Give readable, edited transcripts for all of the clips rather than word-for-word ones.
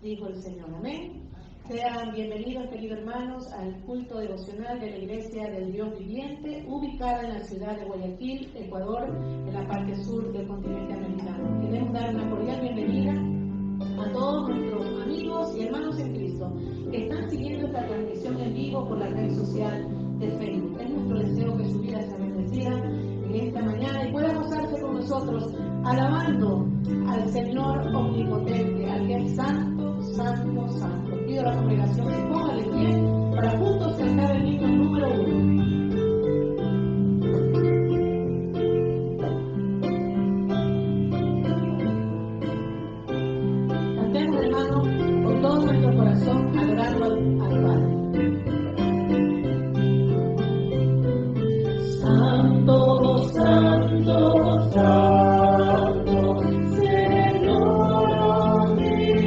dijo el Señor. Amén. Sean bienvenidos, queridos hermanos, al culto devocional de la Iglesia del Dios Viviente, ubicada en la ciudad de Guayaquil, Ecuador, en la parte sur del continente americano. Queremos dar una cordial bienvenida a todos nuestros amigos y hermanos en Cristo que están siguiendo esta transmisión en vivo por la red social de Facebook. Es nuestro deseo que su vida sea bendecida en esta mañana y pueda gozarse con nosotros, alabando al Señor omnipotente, al que es santo, santo, santo. Pido a la congregación que ponga de pie para juntos cantar el himno número 1. Señor omnipotente,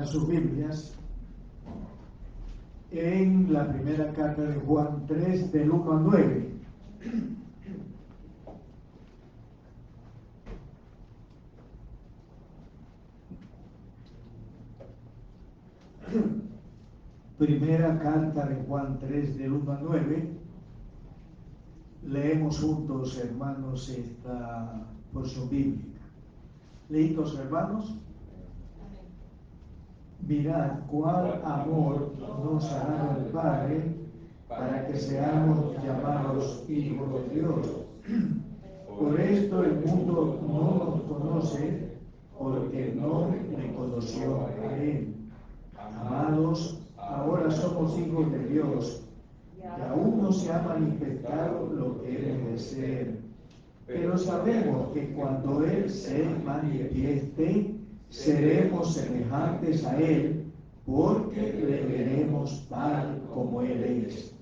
abran sus Biblias en la primera carta de Juan 3, del 1 al 9. Primera carta de Juan 3, del 1 al 9. Leemos juntos, hermanos, esta porción bíblica. ¿Listos, hermanos? Mirad cuál amor nos ha dado el Padre para que seamos llamados hijos de Dios. Por esto el mundo no nos conoce, porque no le conoció a Él. Amados, ahora somos hijos de Dios, y aún no se ha manifestado lo que hemos de ser. Pero sabemos que cuando Él se manifieste, seremos semejantes a Él, porque le veremos tal como Él es.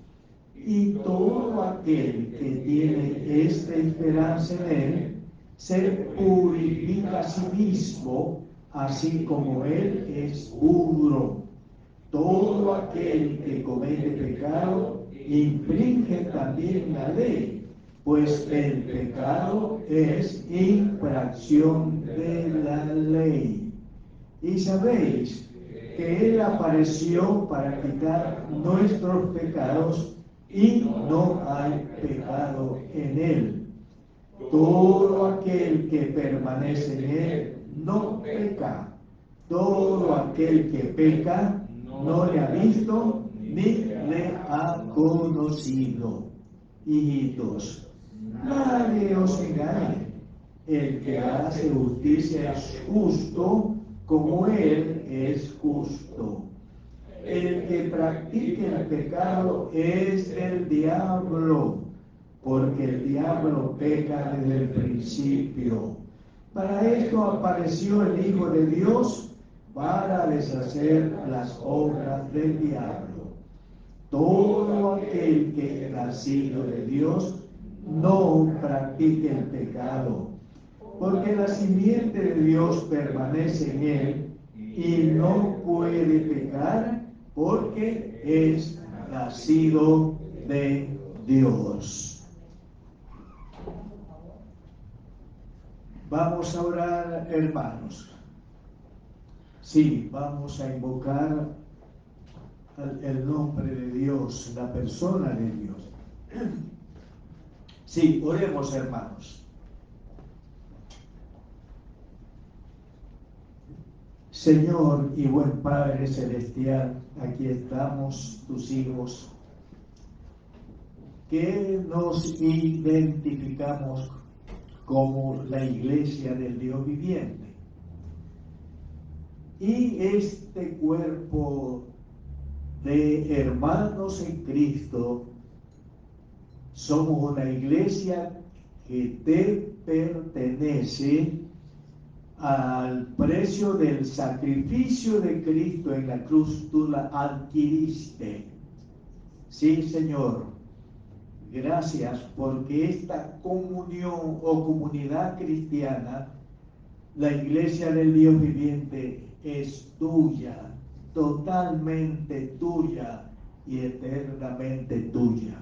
Y todo aquel que tiene esta esperanza en Él, se purifica a sí mismo, así como Él es puro. Todo aquel que comete pecado, infringe también la ley, pues el pecado es infracción de la ley. Y sabéis que Él apareció para quitar nuestros pecados, y no hay pecado en Él. Todo aquel que permanece en Él no peca. Todo aquel que peca no le ha visto ni le ha conocido. Hijitos, nadie os engañe. El que hace justicia es justo, como Él es justo. El que practique el pecado es el diablo, porque el diablo peca desde el principio. Para esto apareció el Hijo de Dios, para deshacer las obras del diablo. Todo aquel que es nacido de Dios no practique el pecado, porque la simiente de Dios permanece en él y no puede pecar, porque es nacido de Dios. Vamos a orar, hermanos. Sí, vamos a invocar el nombre de Dios, la persona de Dios. Sí, oremos, hermanos. Señor y buen Padre Celestial, aquí estamos, tus hijos, que nos identificamos como la iglesia del Dios viviente. Y este cuerpo de hermanos en Cristo, somos una iglesia que te pertenece al precio del sacrificio de Cristo en la cruz. Tú la adquiriste. Sí, Señor. Gracias, porque esta comunión o comunidad cristiana, la iglesia del Dios viviente, es tuya, totalmente tuya y eternamente tuya.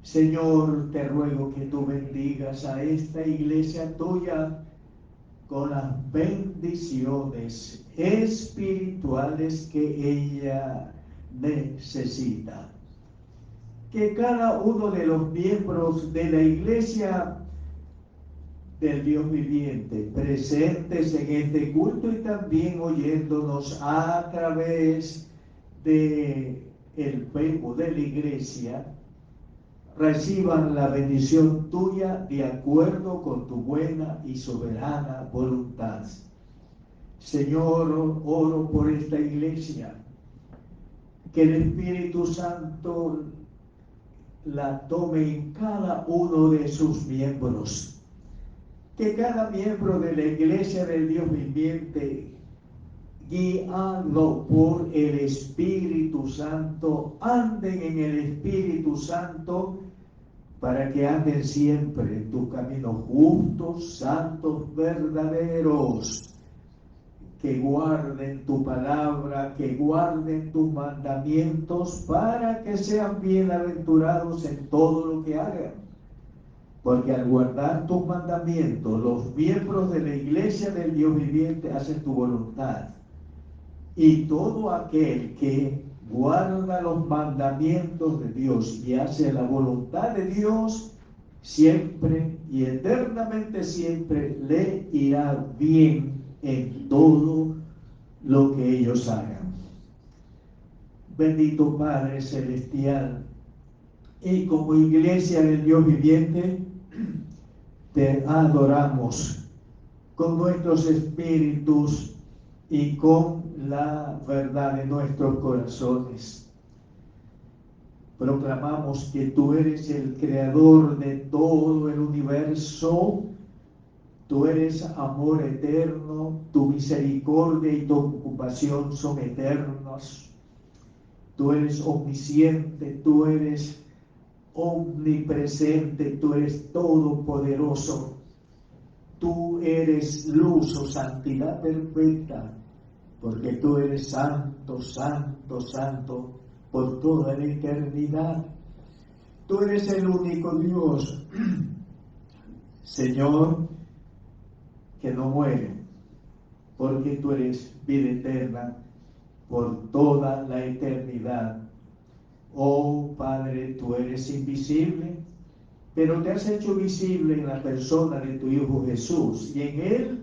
Señor, te ruego que tú bendigas a esta iglesia tuya con las bendiciones espirituales que ella necesita. Que cada uno de los miembros de la iglesia del Dios viviente, presentes en este culto y también oyéndonos a través de el Facebook de la iglesia, reciban la bendición tuya de acuerdo con tu buena y soberana voluntad. Señor, oro por esta iglesia, que el Espíritu Santo la tome en cada uno de sus miembros. Que cada miembro de la iglesia del Dios viviente, guiado por el Espíritu Santo, anden en el Espíritu Santo, para que anden siempre en tus caminos justos, santos, verdaderos. que guarden tu palabra, que guarden tus mandamientos, para que sean bienaventurados en todo lo que hagan. Porque al guardar tus mandamientos, los miembros de la iglesia del Dios viviente hacen tu voluntad. Y todo aquel que guarda los mandamientos de Dios y hace la voluntad de Dios, siempre y eternamente siempre le irá bien en todo lo que ellos hagan. Bendito Padre Celestial, y como iglesia del Dios viviente, te adoramos con nuestros espíritus y con la verdad de nuestros corazones. Proclamamos que tú eres el creador de todo el universo. Tú eres amor eterno, tu misericordia y tu compasión son eternos. Tú eres omnisciente, tú eres omnipresente, tú eres todopoderoso. Tú eres luz o santidad perfecta, porque tú eres santo, santo, santo por toda la eternidad. Tú eres el único Dios, Señor, que no muere, porque tú eres vida eterna por toda la eternidad. Oh Padre, tú eres invisible, pero te has hecho visible en la persona de tu Hijo Jesús, y en Él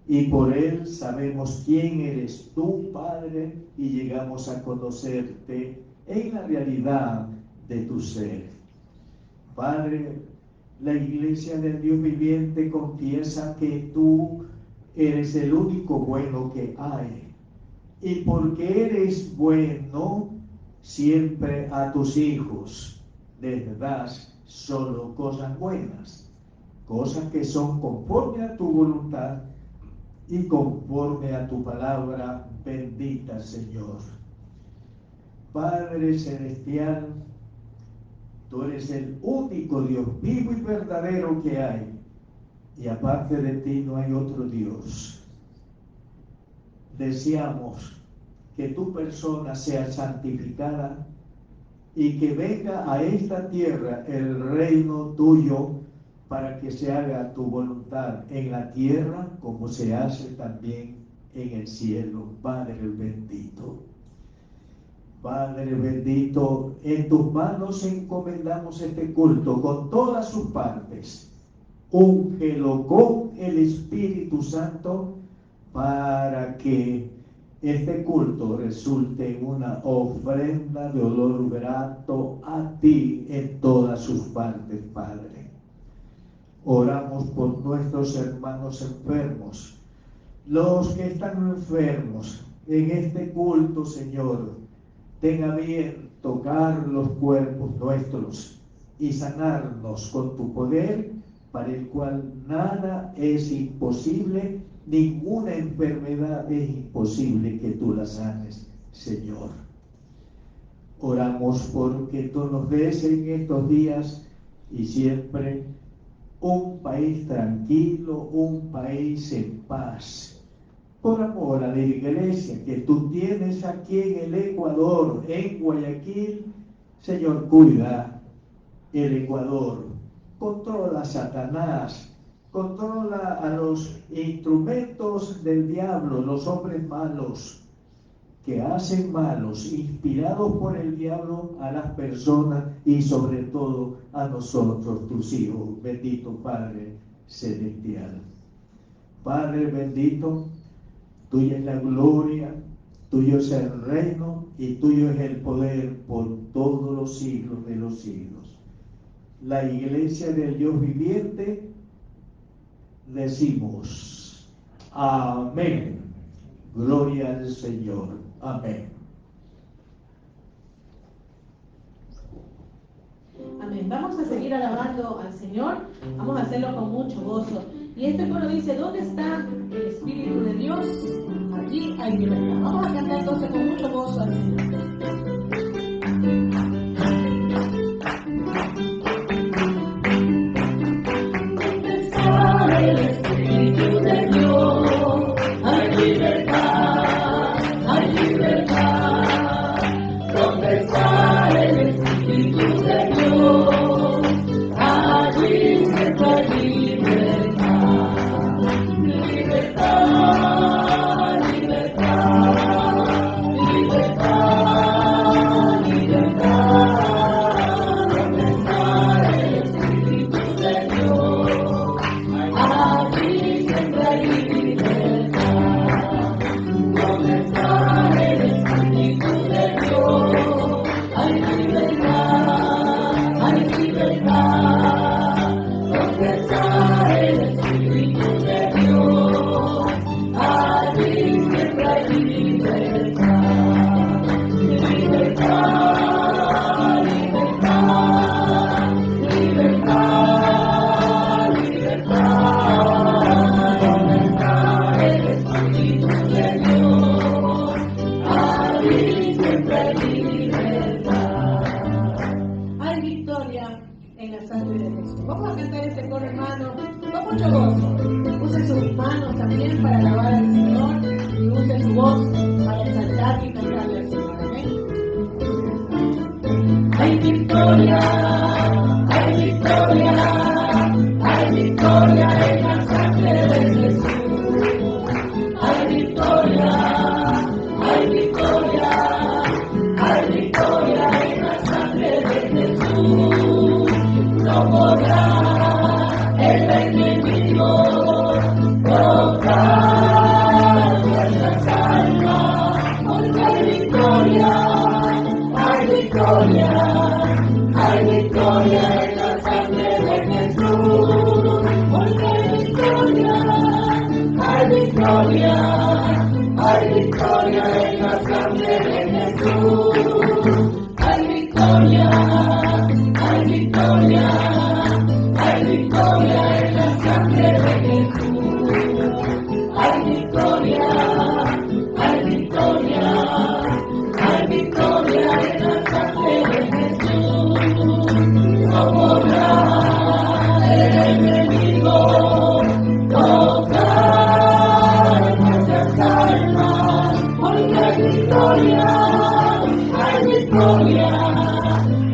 y por Él sabemos quién eres tú, Padre, y llegamos a conocerte en la realidad de tu ser. Padre, la iglesia del Dios viviente confiesa que tú eres el único bueno que hay, y porque eres bueno, siempre a tus hijos les das solo cosas buenas, cosas que son conforme a tu voluntad y conforme a tu palabra bendita, Señor. Padre Celestial, tú eres el único Dios vivo y verdadero que hay, y aparte de ti no hay otro Dios. Deseamos que tu persona sea santificada y que venga a esta tierra el reino tuyo, para que se haga tu voluntad en la tierra como se hace también en el cielo. Padre bendito, Padre bendito, en tus manos encomendamos este culto con todas sus partes. Úngelo con el Espíritu Santo para que este culto resulte en una ofrenda de olor grato a ti en todas sus partes, Padre. Oramos por nuestros hermanos enfermos, los que están enfermos en este culto, Señor. Tenga bien tocar los cuerpos nuestros y sanarnos con tu poder, para el cual nada es imposible, ninguna enfermedad es imposible que tú la sanes, Señor. Oramos porque tú nos des en estos días y siempre un país tranquilo, un país en paz, por amor a la iglesia que tú tienes aquí en el Ecuador, en Guayaquil. Señor, cuida el Ecuador, controla a Satanás, controla a los instrumentos del diablo, los hombres malos que hacen malos, inspirados por el diablo, a las personas y sobre todo a nosotros, tus hijos. Bendito Padre Celestial. Padre bendito, tuya es la gloria, tuyo es el reino y tuyo es el poder por todos los siglos de los siglos. La iglesia del Dios viviente decimos amén. Gloria al Señor. Amén. Amén. Vamos a seguir alabando al Señor. Vamos a hacerlo con mucho gozo. Y este coro dice: ¿dónde está el Espíritu de Dios? Allí hay libertad. Vamos a cantar entonces con mucho gozo al Señor. ¿Dónde está el Espíritu de Dios? Hay libertad. siempre libertad. Hay victoria en la sangre de Jesús. Vamos a cantar este coro, hermano, con mucho gozo. Use sus manos también para alabar al Señor y use su voz para exaltar y cantarle al Señor. Amén. Hay victoria, hay victoria, hay victoria en la sangre de Jesús. Hay victoria, hay victoria, hay victoria en la sangre de Jesús. No podrá el enemigo tocar nuestras almas, porque hay victoria, hay victoria, hay victoria en la sangre de Jesús. Porque hay victoria, hay victoria, hay victoria en la sangre de Jesús. Hay victoria, hay victoria, hay victoria en la sangre de Jesús. Hay victoria, hay victoria, hay victoria en la sangre de Jesús. No podrá el enemigo tocar nuestras almas, porque hay victoria, hay victoria,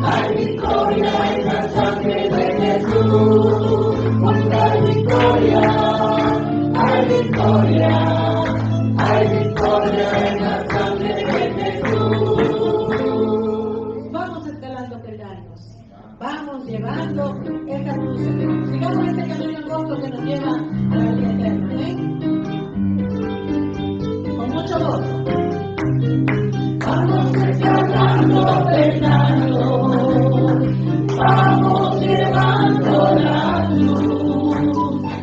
hay victoria en la sangre de Jesús. Porque hay victoria, hay victoria, hay victoria en la sangre de Jesús. Vamos escalando peldaños, vamos llevando esta cruz. Sigamos este camino angosto que nos lleva a la vida eterna, ¿eh? Con mucho gozo. Vamos escalando peldaños, vamos llevando la luz.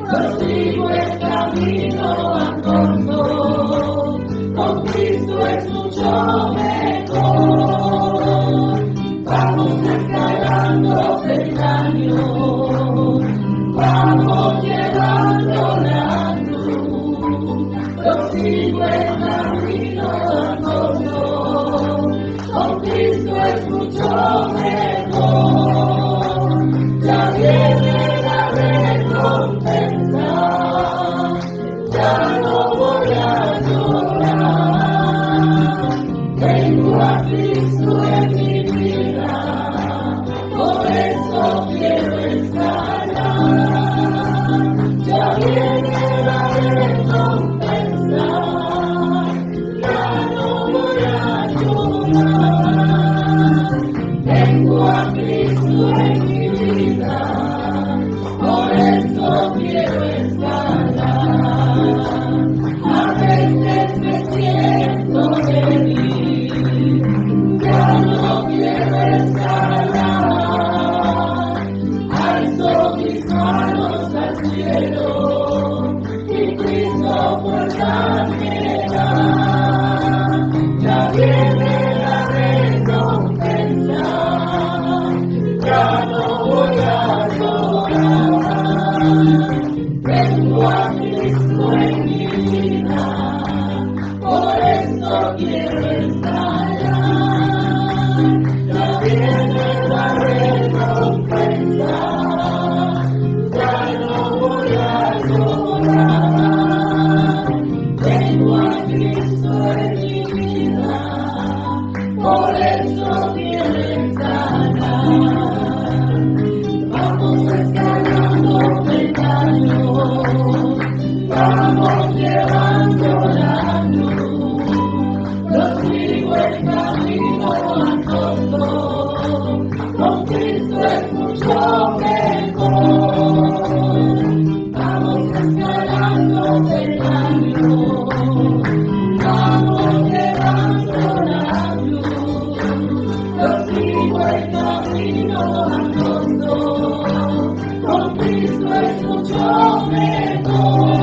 Prosigo el camino angosto, con Cristo es mucho mejor. Vamos escalando peldaños, vamos llevando la luz. Prosigo el camino angosto, con Cristo es mucho mejor. Ya viene la recompensa, ya no voy a llorar. Tengo a Cristo en mi vida, por eso quiero escalar. Ya viene la recompensa, ya no voy a llorar. Tengo a Cristo en mi vida, por eso quiero escalar. A veces me siento débil, ya no quiero escalar. Alzo mis manos al cielo y Cristo por la piedad. Ya viene la recompensa, ya no voy a llorar. Tengo a Cristo en mi vida, por eso quiero escalar. Ya viene la recompensa, ya no voy a llorar. Tengo a Cristo en mi vida, por eso quiero escalar. Vamos escalando peldaños, vamos llevando la luz. Prosigo el camino angosto, con Cristo es mucho mejor. Vamos escalando peldaños, vamos llevando la luz. Prosigo el camino angosto, con Cristo es mucho mejor.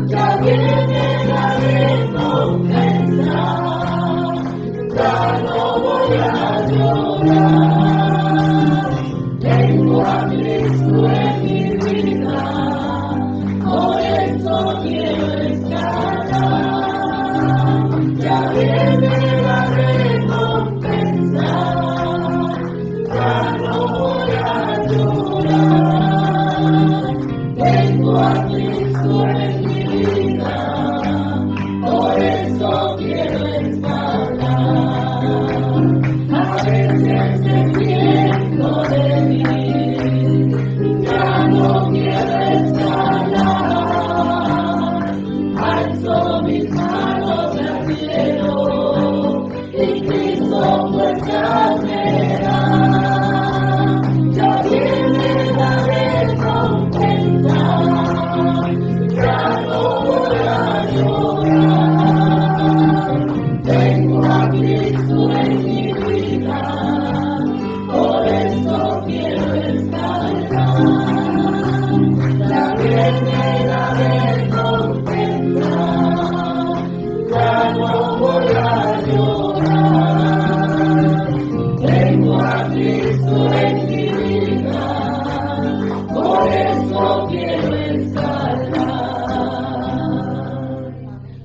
Ya viene la recompensa, ya no voy a llorar. Tengo a Cristo en mi vida, por eso quiero escalar. Ya viene la recompensa,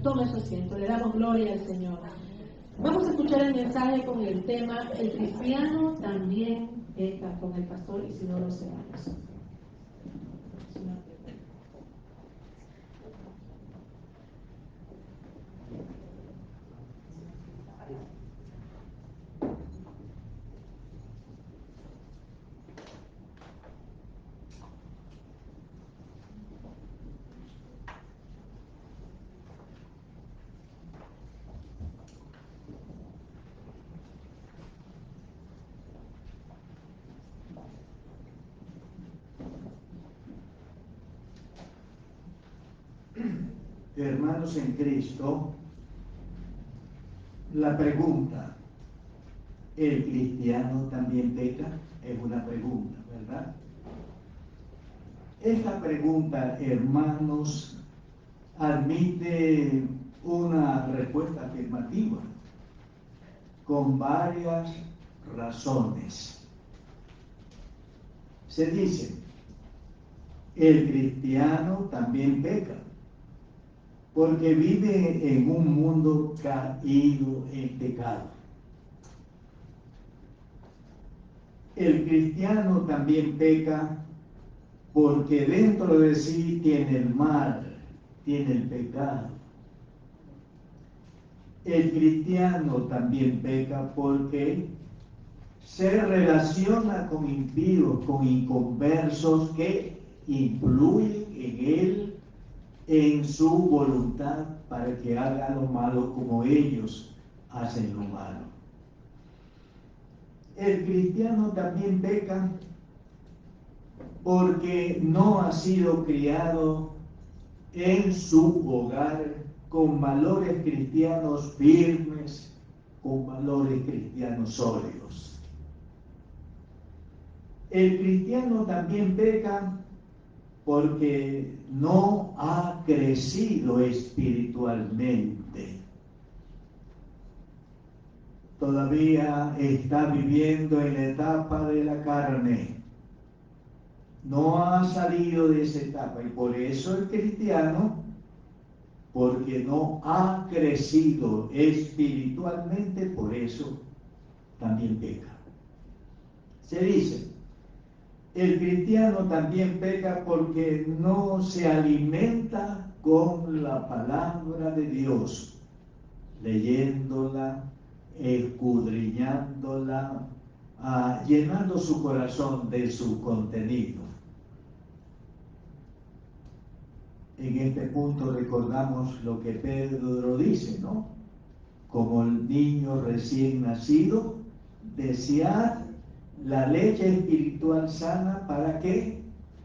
Tome su asiento, le damos gloria al Señor. Vamos a escuchar el mensaje con el tema El cristiano también peca, con el pastor Isidoro Ceballos. Hermanos en Cristo, la pregunta, ¿el cristiano también peca? Es una pregunta, ¿verdad? Esta pregunta, hermanos, admite una respuesta afirmativa con varias razones. Se dice, el cristiano también peca, porque vive en un mundo caído en pecado. El cristiano también peca porque dentro de sí tiene el mal, tiene el pecado. El cristiano también peca porque se relaciona con impíos, con inconversos que influyen en él, en su voluntad para que haga lo malo como ellos hacen lo malo. El cristiano también peca porque no ha sido criado en su hogar con valores cristianos firmes, con valores cristianos sólidos. El cristiano también peca porque no ha crecido espiritualmente. Todavía está viviendo en la etapa de la carne. No ha salido de esa etapa y por eso el cristiano, porque no ha crecido espiritualmente, por eso también peca. Se dice, el cristiano también peca porque no se alimenta con la palabra de Dios, leyéndola, escudriñándola, llenando su corazón de su contenido. En este punto recordamos lo que Pedro dice, ¿no? Como el niño recién nacido, desead la leche espiritual sana para que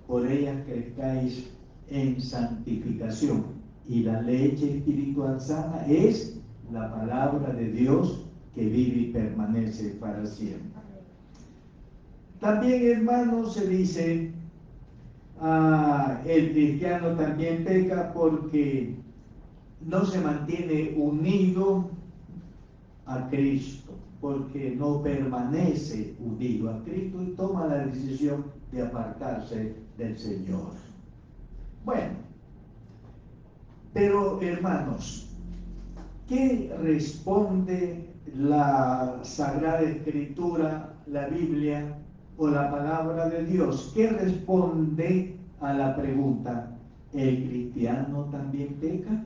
por ella crezcáis en santificación. Y la leche espiritual sana es la palabra de Dios que vive y permanece para siempre. También, hermanos, se dice, el cristiano también peca porque no se mantiene unido a Cristo, porque no permanece unido a Cristo y toma la decisión de apartarse del Señor. Bueno, pero hermanos, ¿qué responde la Sagrada Escritura, la Biblia o la palabra de Dios? ¿Qué responde a la pregunta, ¿el cristiano también peca?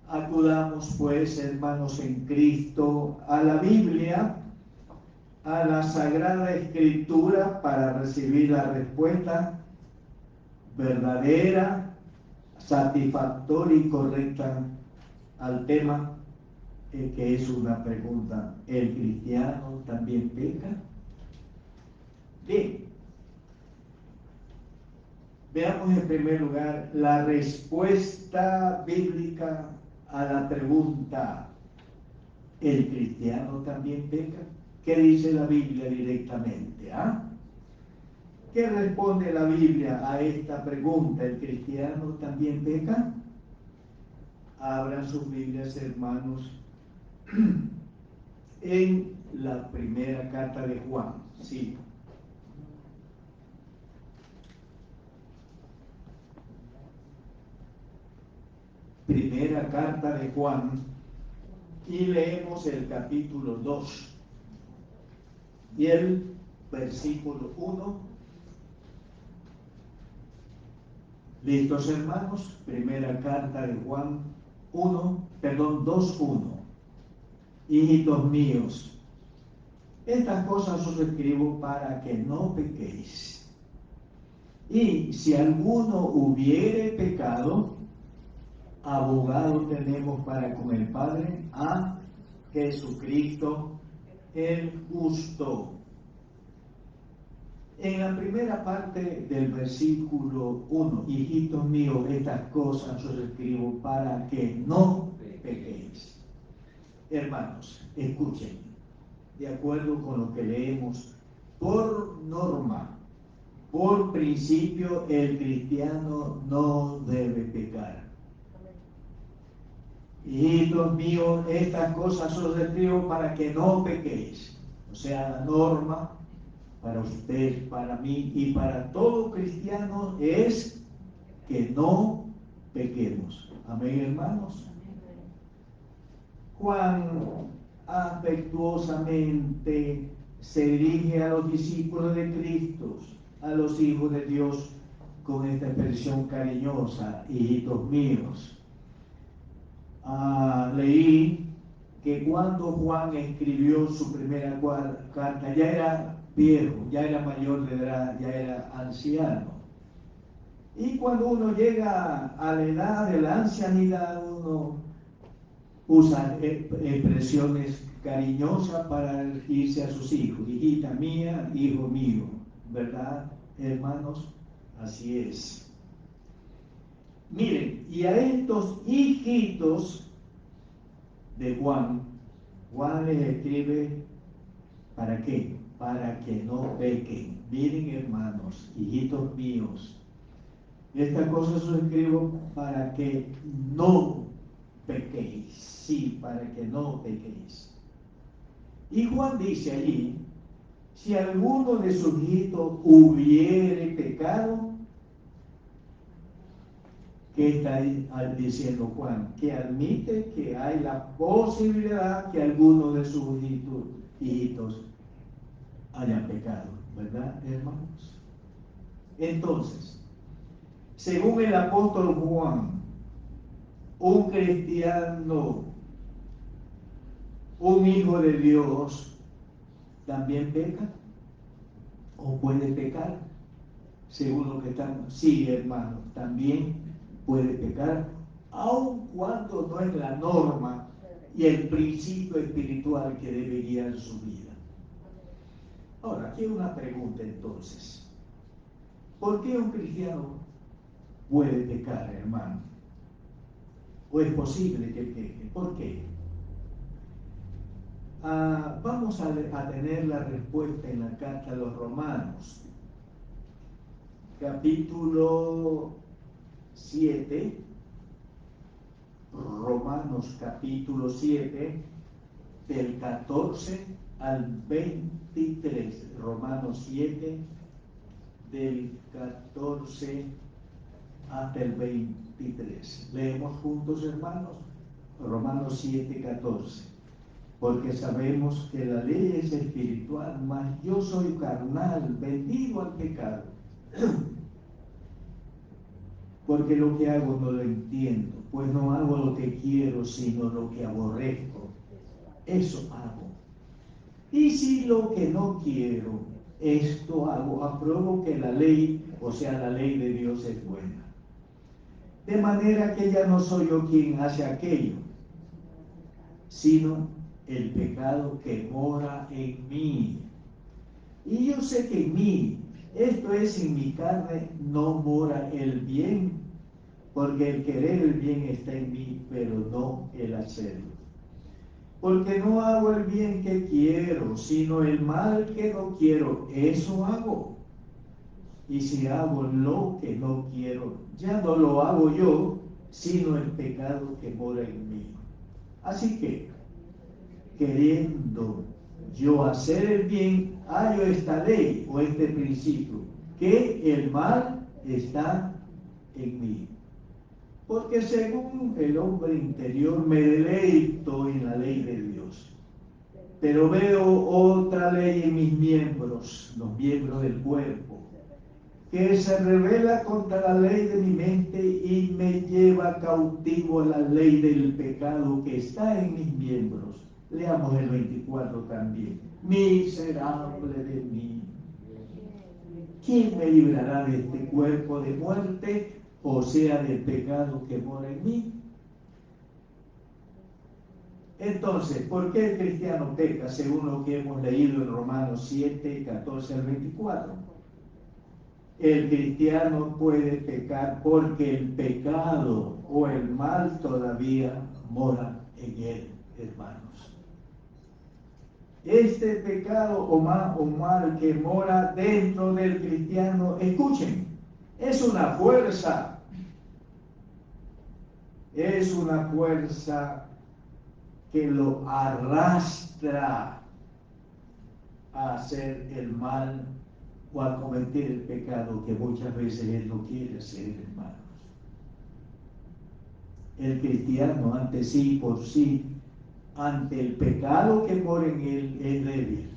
Acudamos pues, hermanos en Cristo, a la Biblia a la Sagrada Escritura para recibir la respuesta verdadera, satisfactoria y correcta al tema, que es una pregunta: ¿el cristiano también peca? Bien, veamos en primer lugar la respuesta bíblica a la pregunta: ¿el cristiano también peca? ¿Qué dice la Biblia directamente? ¿Qué responde la Biblia a esta pregunta? ¿El cristiano también peca? Abran sus Biblias, hermanos, en la primera carta de Juan. Sí. Primera carta de Juan, y leemos el capítulo 2 y el versículo 1. ¿Listos, hermanos? Primera carta de Juan 2:1. Hijitos míos, estas cosas os escribo para que no pequéis. Y si alguno hubiere pecado, abogado tenemos para con el Padre, a Jesucristo el justo. En la primera parte del versículo 1, hijitos míos, estas cosas os escribo para que no pequéis. Hermanos, escuchen, de acuerdo con lo que leemos, por norma, por principio, el cristiano no debe pecar. Hijitos míos, estas cosas os escribo para que no pequéis. O sea, la norma para usted, para mí y para todo cristiano es que no pequemos. Amén, hermanos. Juan afectuosamente se dirige a los discípulos de Cristo, a los hijos de Dios, con esta expresión cariñosa: hijitos míos. Leí que cuando Juan escribió su primera carta ya era viejo, ya era mayor de edad, ya era anciano. Y cuando uno llega a la edad de la ancianidad, uno usa expresiones cariñosas para dirigirse a sus hijos: hijita mía, hijo mío, ¿verdad, hermanos? Así es. Miren, y a estos hijitos de Juan les escribe, ¿para qué? Para que no pequen. Miren, hermanos, hijitos míos, estas cosas os escribo para que no pequéis. Sí, para que no pequéis. Y Juan dice allí: si alguno de sus hijitos hubiere pecado. ¿Qué está diciendo Juan? Que admite que hay la posibilidad que alguno de sus hijitos hayan pecado, ¿verdad, hermanos? Entonces, según el apóstol Juan, un cristiano, un hijo de Dios, ¿también peca? ¿O puede pecar? Según lo que estamos. Sí, hermano, también puede pecar, aun cuando no es la norma y el principio espiritual que debe guiar su vida. Ahora, aquí hay una pregunta entonces: ¿por qué un cristiano puede pecar, hermano? ¿O es posible que peque? ¿Por qué? Vamos a tener la respuesta en la carta a los Romanos, capítulo 7. Romanos capítulo 7, del 14 al 23. Romanos 7, del 14 hasta el 23. Leemos juntos, hermanos. Romanos 7, 14. Porque sabemos que la ley es espiritual, mas yo soy carnal, vendido al pecado. Porque lo que hago no lo entiendo, pues no hago lo que quiero, sino lo que aborrezco. Eso hago. Y si lo que no quiero, esto hago, apruebo que la ley, o sea, la ley de Dios es buena. De manera que ya no soy yo quien hace aquello, sino el pecado que mora en mí. Y yo sé que en mí, esto es, en mi carne, no mora el bien, porque el querer el bien está en mí, pero no el hacerlo. Porque no hago el bien que quiero, sino el mal que no quiero, eso hago. Y si hago lo que no quiero, ya no lo hago yo, sino el pecado que mora en mí. Así que, queriendo yo hacer el bien, hallo esta ley o este principio, que el mal está en mí. Porque según el hombre interior me deleito en la ley de Dios. Pero veo otra ley en mis miembros, los miembros del cuerpo, que se revela contra la ley de mi mente y me lleva cautivo a la ley del pecado que está en mis miembros. Leamos el 24 también. Miserable de mí. ¿Quién me librará de este cuerpo de muerte, o sea, del pecado que mora en mí? Entonces, ¿por qué el cristiano peca según lo que hemos leído en Romanos 7, 14 al 24? El cristiano puede pecar porque el pecado o el mal todavía mora en él, hermanos. Este pecado o mal que mora dentro del cristiano, escuchen, es una fuerza que lo arrastra a hacer el mal o a cometer el pecado que muchas veces él no quiere hacer, hermanos. El cristiano ante sí, por sí, ante el pecado que mora en él, es débil.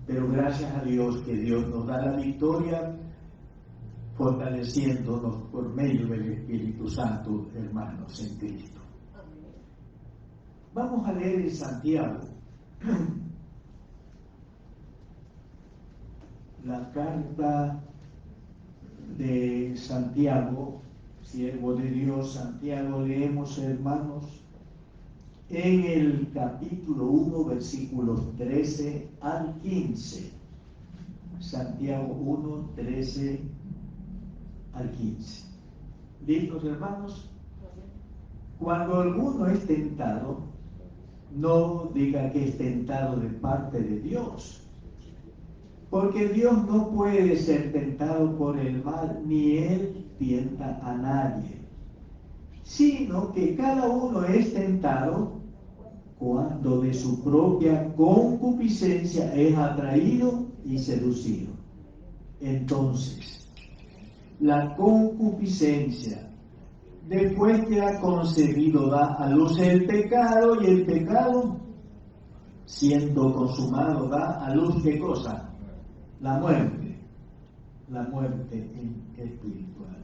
Pero gracias a Dios que Dios nos da la victoria, fortaleciéndonos por medio del Espíritu Santo, hermanos, en Cristo. Vamos a leer en Santiago, la carta de Santiago, siervo de Dios, Santiago, leemos, hermanos, en el capítulo 1, versículos 13 al 15. Santiago 1, 13 al 15. ¿Listos, hermanos? Cuando alguno es tentado, no diga que es tentado de parte de Dios, porque Dios no puede ser tentado por el mal, ni Él tienta a nadie, sino que cada uno es tentado cuando de su propia concupiscencia es atraído y seducido. Entonces, la concupiscencia, después que ha concebido, da a luz el pecado, y el pecado, siendo consumado, da a luz ¿qué cosa? La muerte espiritual.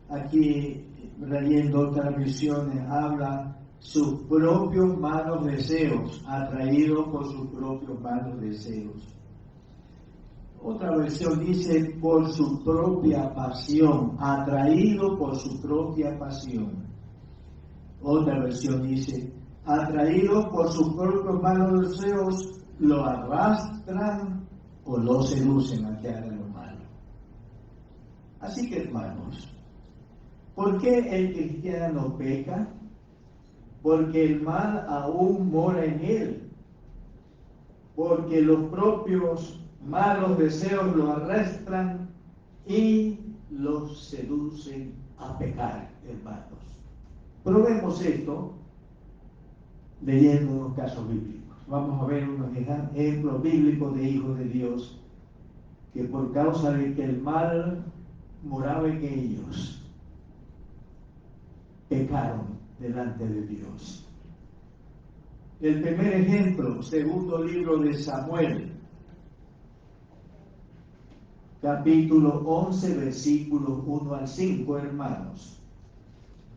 Aquí, leyendo otras versiones, habla sus propios malos deseos, atraídos por sus propios malos deseos. Otra versión dice por su propia pasión, atraído por su propia pasión. Otra versión dice, atraído por sus propios malos deseos, lo arrastran o lo seducen a que haga lo malo. Así que, hermanos, ¿por qué el cristiano peca? Porque el mal aún mora en él, porque los propios malos deseos lo arrastran y los seducen a pecar, hermanos. Probemos esto leyendo unos casos bíblicos. Vamos a ver unos ejemplos bíblicos de hijos de Dios que por causa de que el mal moraba en ellos, pecaron delante de Dios. El primer ejemplo, segundo libro de Samuel, capítulo 11, versículos 1 al 5, hermanos.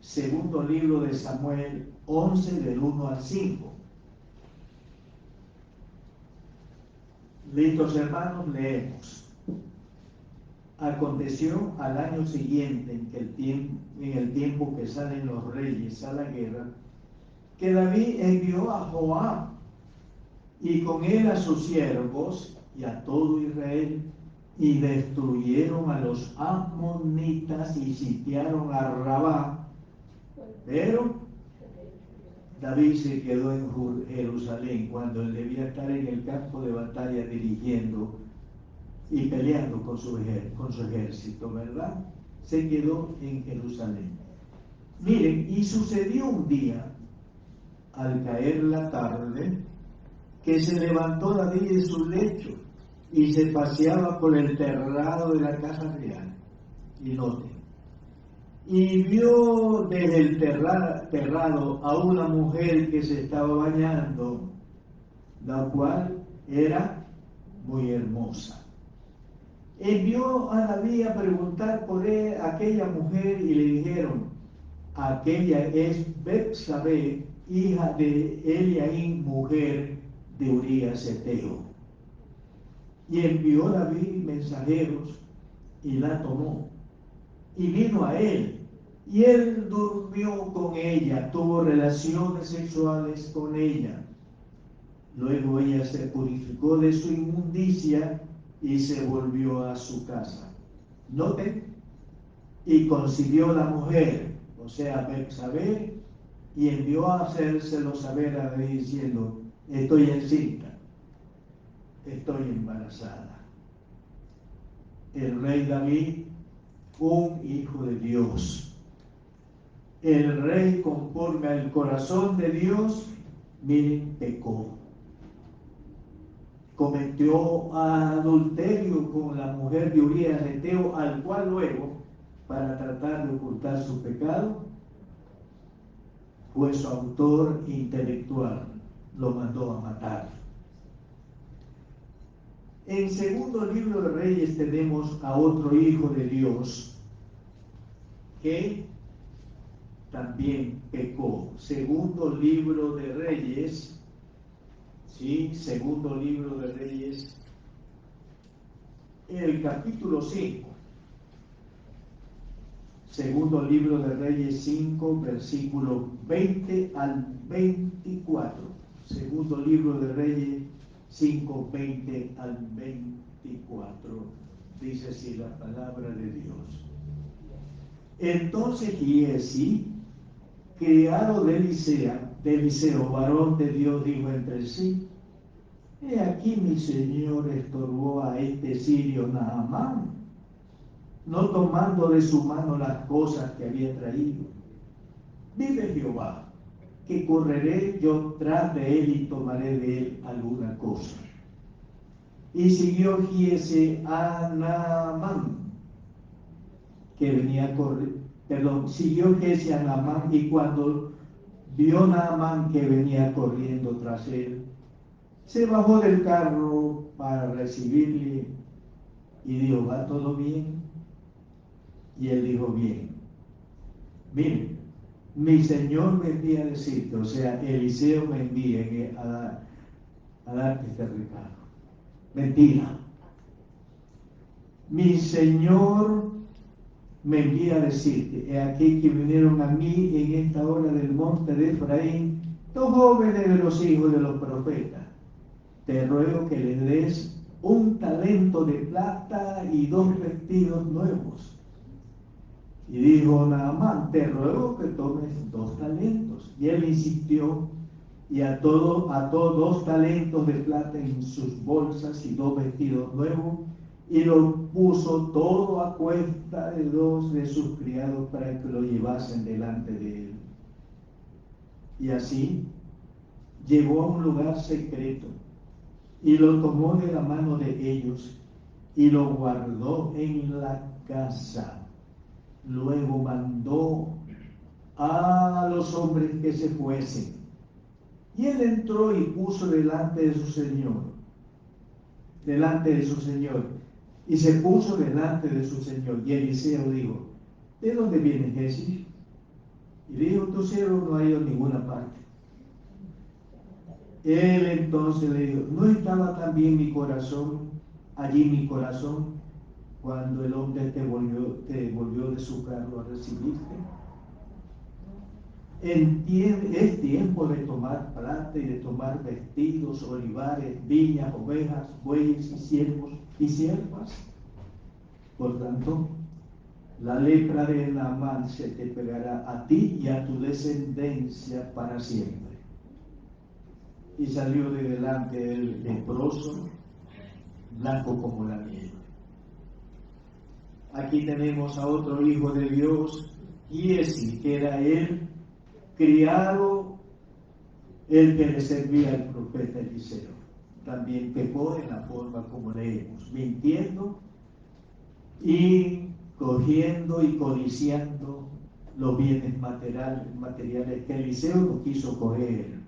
Segundo libro de Samuel 11, del 1 al 5. Listos hermanos, leemos. Aconteció al año siguiente, en el tiempo que salen los reyes a la guerra, que David envió a Joab y con él a sus siervos y a todo Israel, y destruyeron a los amonitas y sitiaron a Rabá. Pero David se quedó en Jerusalén cuando él debía estar en el campo de batalla dirigiendo y peleando con su ejército, ¿verdad? Se quedó en Jerusalén. Miren, y sucedió un día, al caer la tarde, que se levantó David de su lecho y se paseaba por el terrado de la casa real. Y noten, y vio desde el terrado a una mujer que se estaba bañando, la cual era muy hermosa. Envió a David a preguntar por aquella mujer y le dijeron: aquella es Betsabé, hija de Eliaín, mujer de Urías Eteo. Y envió David mensajeros y la tomó y vino a él, y él durmió con ella, tuvo relaciones sexuales con ella. Luego ella se purificó de su inmundicia y se volvió a su casa. Noten, y concibió la mujer, o sea, Betsabé, y envió a hacérselo saber a David diciendo: estoy encinta, estoy embarazada. El rey David, un hijo de Dios, el rey conforme al corazón de Dios, miren, pecó. Cometió adulterio con la mujer de Urías Eteo, al cual luego, para tratar de ocultar su pecado, fue su autor intelectual, lo mandó a matar. En segundo libro de Reyes tenemos a otro hijo de Dios que también pecó. Segundo libro de Reyes, ¿sí? Segundo libro de Reyes, el capítulo 5. Segundo libro de Reyes 5, versículo 20 al 24. Segundo libro de Reyes 5, 20 al 24. Dice así la palabra de Dios. Entonces Giesi, criado de Eliseo, varón de Dios, dijo entre sí: he aquí mi señor estorbó a este sirio Naamán, no tomando de su mano las cosas que había traído. Vive Jehová, que correré yo tras de él y tomaré de él alguna cosa. Y siguió Giesi a Naamán, que venía a correr, siguió Giesi a Naamán, y cuando vio Naamán que venía corriendo tras él, se bajó del carro para recibirle y dijo: ¿va todo bien? Y él dijo: bien. Mire, mi Señor me envía a decirte, o sea, Eliseo me envía a darte este recado. Mentira. Mi Señor me envía a decirte: he aquí que vinieron a mí en esta hora del monte de Efraín dos jóvenes de los hijos de los profetas. Te ruego que les des un talento de plata y 2 vestidos nuevos. Y dijo Naamán: te ruego que tomes 2 talentos. Y él insistió, y ató 2 talentos de plata en sus bolsas y 2 vestidos nuevos, y lo puso todo a cuesta de 2 de sus criados para que lo llevasen delante de él. Y así llegó a un lugar secreto y lo tomó de la mano de ellos y lo guardó en la casa. Luego mandó a los hombres que se fuesen, y él entró y puso delante de su señor, y se puso delante de su señor. Y Eliseo dijo: ¿de dónde viene Giesi? Y dijo: tu siervo no ha ido a ninguna parte. Él entonces le dijo, ¿no estaba también mi corazón, allí mi corazón, cuando el hombre te volvió de su carro a recibirte? Es tiempo de tomar plata y de tomar vestidos, olivares, viñas, ovejas, bueyes y siervos y siervas. Por tanto, la lepra de Naamán se te pegará a ti y a tu descendencia para siempre. Y salió de delante el leproso, blanco como la nieve. Aquí tenemos a otro hijo de Dios, Giesi, que era el criado, el que le servía al profeta Eliseo. También pecó en la forma como leemos, mintiendo y cogiendo y codiciando los bienes materiales que Eliseo no quiso coger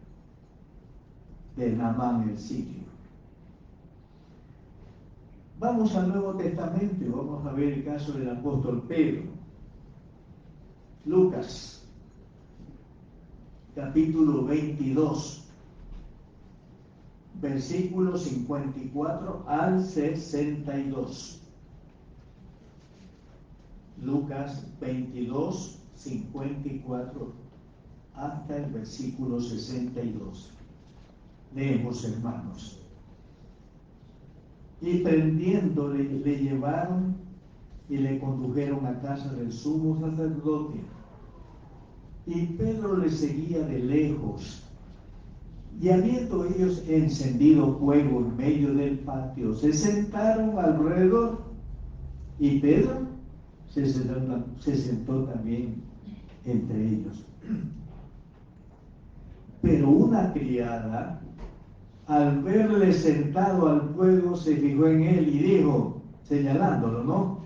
de Naamán el sirio. Vamos al Nuevo Testamento y vamos a ver el caso del apóstol Pedro. Lucas, capítulo 22, versículos 54 al 62. Lucas 22, 54 hasta el versículo 62. Leemos, hermanos. Y prendiéndole, le llevaron y le condujeron a casa del sumo sacerdote. Y Pedro le seguía de lejos. Y habiendo ellos encendido fuego en medio del patio, se sentaron alrededor. Y Pedro se sentó también entre ellos. Pero una criada, al verle sentado al fuego, se fijó en él y dijo, señalándolo, ¿no?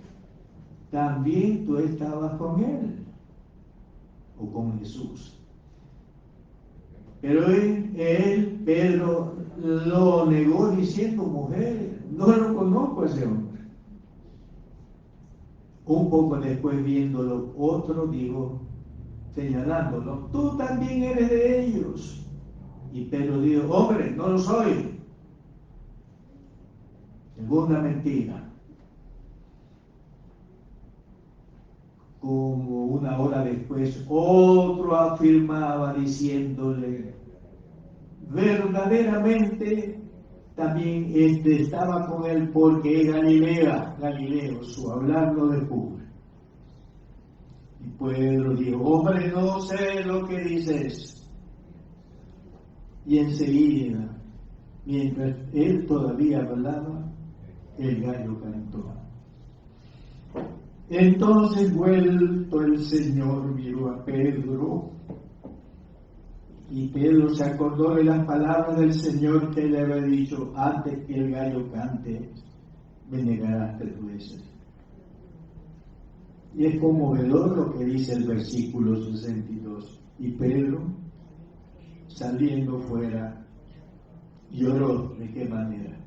También tú estabas con él, o con Jesús. Pero Pedro, lo negó diciendo, mujer, no lo conozco a ese hombre. Un poco después, viéndolo, otro dijo, señalándolo, tú también eres de ellos. Y Pedro dijo, hombre, no lo soy. Segunda mentira. Como una hora después, otro afirmaba diciéndole, verdaderamente también estaba con él porque es Galileo, su hablando de Cuba. Y Pedro dijo, hombre, no sé lo que dices. Y enseguida, mientras él todavía hablaba, el gallo cantó. Entonces, vuelto el Señor, miró a Pedro, y Pedro se acordó de las palabras del Señor que le había dicho, antes que el gallo cante, me negarás 3 veces. Y es conmovedor lo que dice el versículo 62. Y Pedro, saliendo fuera, lloró. ¿De qué manera?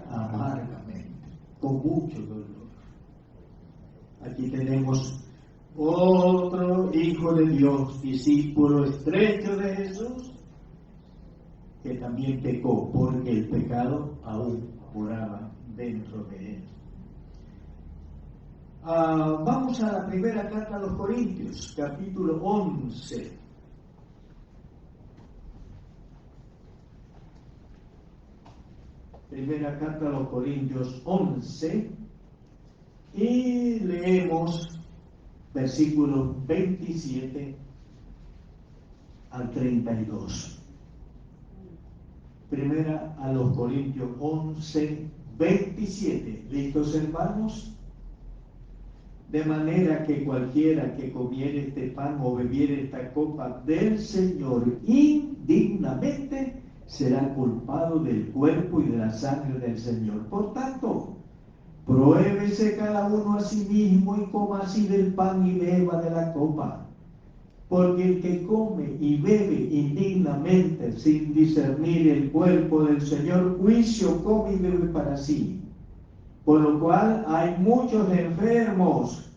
Amargamente, con mucho dolor. Aquí tenemos otro hijo de Dios, discípulo estrecho de Jesús, que también pecó, porque el pecado aún moraba dentro de él. Vamos a la primera carta a los Corintios, capítulo 11. Primera carta a los Corintios 11, y leemos versículos 27 al 32. Primera a los Corintios 11, 27. ¿Listos, hermanos? De manera que cualquiera que comiere este pan o bebiere esta copa del Señor indignamente será culpado del cuerpo y de la sangre del Señor. Por tanto, pruébese cada uno a sí mismo y coma así del pan y beba de la copa. Porque el que come y bebe indignamente sin discernir el cuerpo del Señor, juicio come y bebe para sí. Por lo cual hay muchos enfermos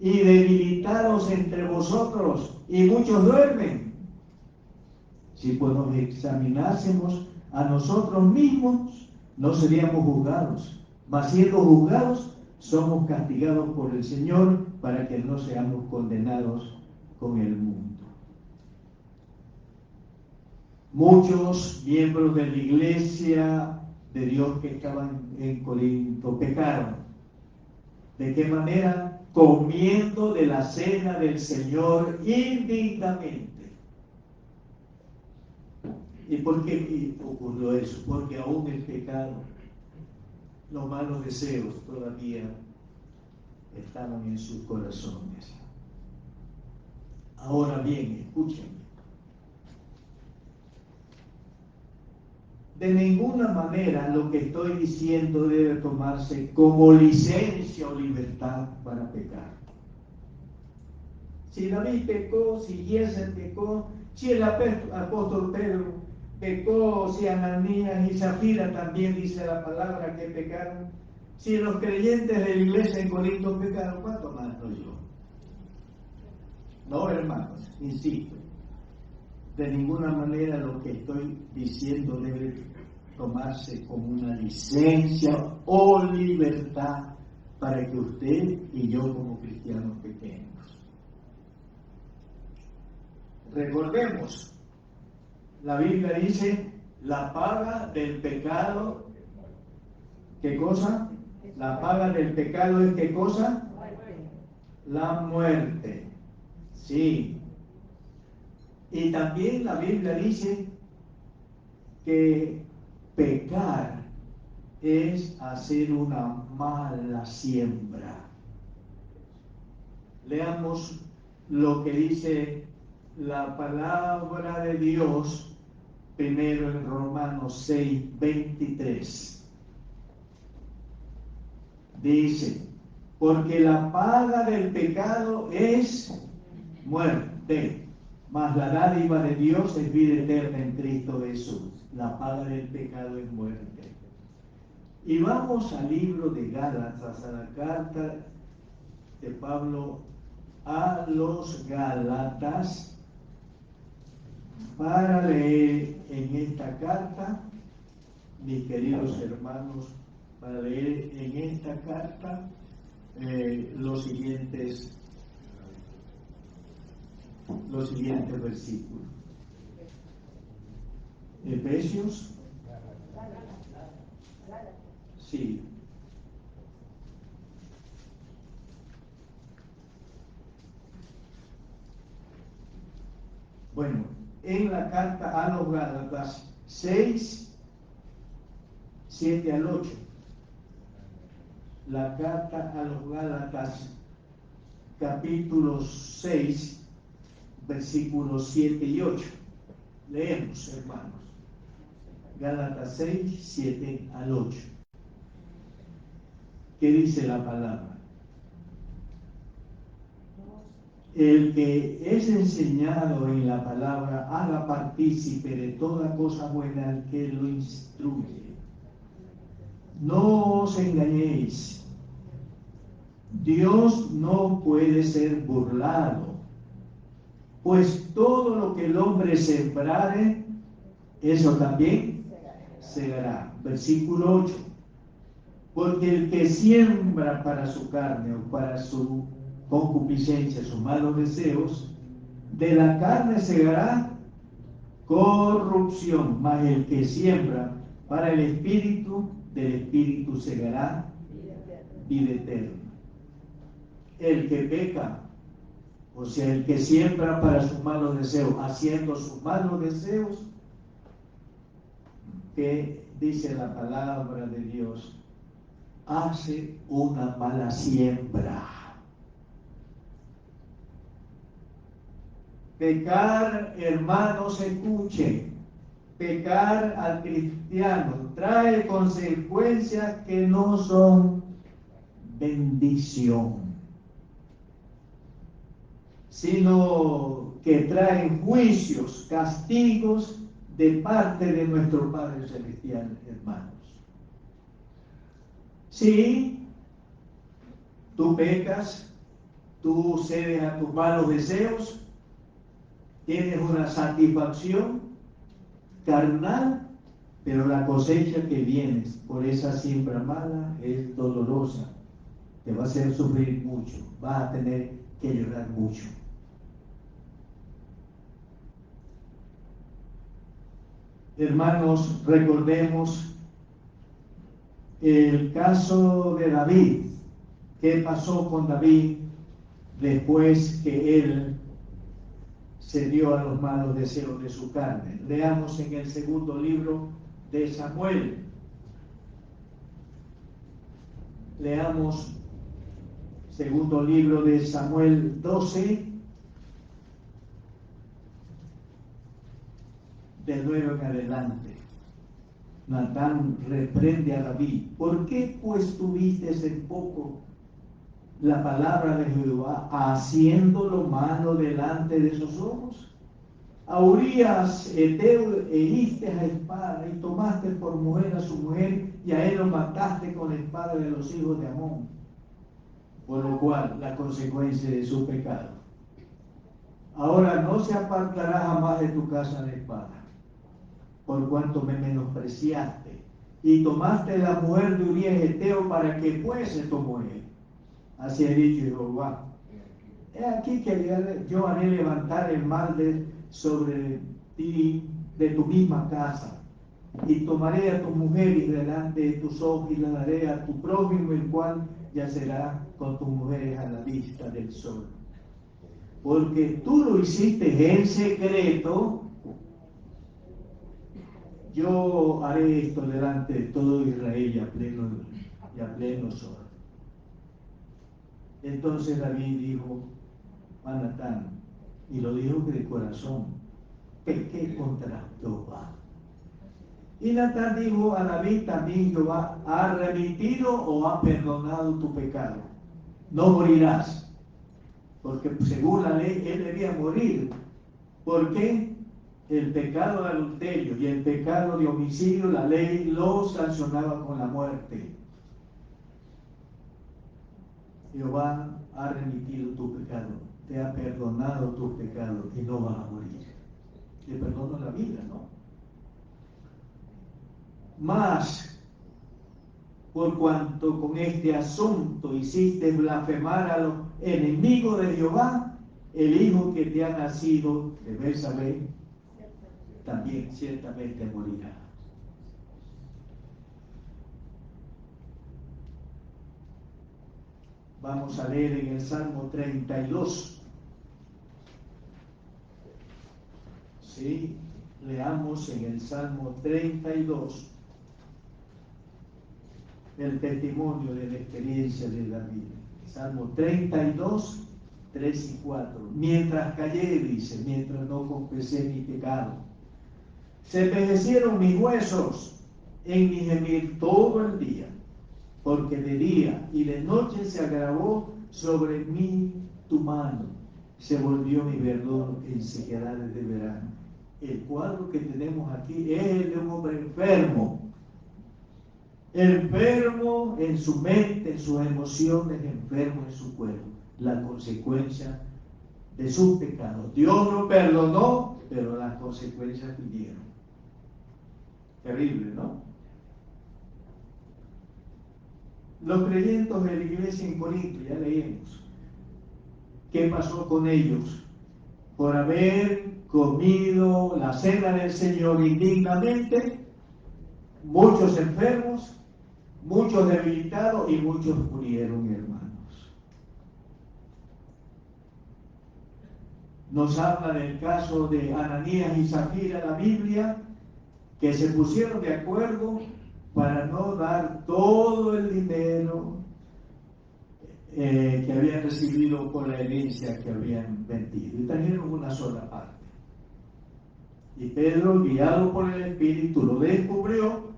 y debilitados entre vosotros, y muchos duermen. Si pues nos examinásemos a nosotros mismos, no seríamos juzgados, mas siendo juzgados, somos castigados por el Señor para que no seamos condenados con el mundo. Muchos miembros de la iglesia de Dios que estaban en Corinto pecaron. ¿De qué manera? Comiendo de la cena del Señor indignamente. ¿Y por qué ocurrió eso? Porque aún el pecado, los malos deseos todavía estaban en sus corazones. Ahora bien, escúchenme. De ninguna manera lo que estoy diciendo debe tomarse como licencia o libertad para pecar. Si David pecó, si Giesen pecó, si el apóstol Pedro pecó, si Ananías y Zafira también dice la palabra que pecaron, si los creyentes de la iglesia en Corinto pecaron, ¿cuánto más no yo? No, hermanos, insisto, de ninguna manera lo que estoy diciendo debe tomarse como una licencia o libertad para que usted y yo como cristianos pequeños. Recordemos, la Biblia dice, la paga del pecado, ¿qué cosa? La paga del pecado es ¿qué cosa? La muerte. Sí. Y también la Biblia dice que pecar es hacer una mala siembra. Leamos lo que dice la palabra de Dios primero en Romanos 6:23. Dice, porque la paga del pecado es muerte, mas la dádiva de Dios es vida eterna en Cristo Jesús. La paga del pecado es muerte. Y vamos al libro de Gálatas, a la carta de Pablo a los Gálatas, para leer en esta carta, mis queridos hermanos, para leer en esta carta los siguientes versículos. Efesios. Sí. Bueno, en la carta a los Gálatas 6, 7 al 8. La carta a los Gálatas, capítulo 6, versículos 7 y 8. Leemos, hermanos. Gálatas 6, 7 al 8. ¿Qué dice la palabra? El que es enseñado en la palabra, haga partícipe de toda cosa buena al que lo instruye. No os engañéis. Dios no puede ser burlado, pues todo lo que el hombre sembrare, eso también segará. Versículo 8. Porque el que siembra para su carne o para su concupiscencia, sus malos deseos, de la carne segará corrupción, mas el que siembra para el espíritu, del espíritu segará vida eterna. El que peca, o sea, el que siembra para sus malos deseos, haciendo sus malos deseos, que dice la palabra de Dios, hace una mala siembra. Pecar, hermanos, escuchen, pecar al cristiano trae consecuencias que no son bendición, sino que traen juicios, castigos de parte de nuestro Padre Celestial, hermanos. Si tú pecas, tú cedes a tus malos deseos, tienes una satisfacción, carnal, pero la cosecha que viene por esa siembra mala es dolorosa. Te va a hacer sufrir mucho, vas a tener que llorar mucho. Hermanos, recordemos el caso de David. ¿Qué pasó con David después que él se dio a los malos deseos de su carne? Leamos en el segundo libro de Samuel. Leamos segundo libro de Samuel 12, del 9 en adelante. Natán reprende a David. ¿Por qué pues tuviste en poco la palabra de Jehová, haciendo lo malo delante de sus ojos? A Urías Eteo heriste a espada y tomaste por mujer a su mujer, y a él lo mataste con la espada de los hijos de Amón, por lo cual la consecuencia de su pecado. Ahora no se apartará jamás de tu casa la espada, por cuanto me menospreciaste y tomaste la mujer de Urías Eteo para que fuese tu mujer. Así ha dicho Jehová: he aquí que yo haré levantar el mal sobre ti de tu misma casa, y tomaré a tu mujer y delante de tus ojos, y la daré a tu prójimo, el cual yacerá con tus mujeres a la vista del sol. Porque tú lo hiciste en secreto, yo haré esto delante de todo Israel y a pleno sol. Entonces David dijo a Natán, y lo dijo de corazón: pequé contra Jehová. Y Natán dijo a David también: Jehová ha remitido o ha perdonado tu pecado. No morirás, porque según la ley él debía morir. ¿Por qué? El pecado de adulterio y el pecado de homicidio, la ley lo sancionaba con la muerte. Jehová ha remitido tu pecado, te ha perdonado tus pecados y no vas a morir. Le perdono la vida, ¿no? Mas, por cuanto con este asunto hiciste blasfemar a los enemigos de Jehová, el hijo que te ha nacido de Betsabé también ciertamente morirá. Vamos a leer en el Salmo 32. Sí, leamos en el Salmo 32 el testimonio de la experiencia de David. Salmo 32, 3 y 4. Mientras callé, dice, mientras no confesé mi pecado, se envejecieron mis huesos en mi gemir todo el día, porque de día y de noche se agravó sobre mí tu mano, se volvió mi verdor en sequedades de verano. El cuadro que tenemos aquí es el de un hombre enfermo en su mente, en sus emociones, enfermo en su cuerpo, la consecuencia de sus pecados. Dios lo perdonó, pero las consecuencias vinieron. Terrible, ¿no? Los creyentes de la iglesia en Corinto, ya leímos qué pasó con ellos por haber comido la cena del Señor indignamente. Muchos enfermos, muchos debilitados y muchos murieron, hermanos. Nos habla del caso de Ananías y Zafira la Biblia, que se pusieron de acuerdo para no dar todo el dinero que habían recibido por la herencia que habían vendido, y trajeron una sola parte. Y Pedro, guiado por el Espíritu, lo descubrió,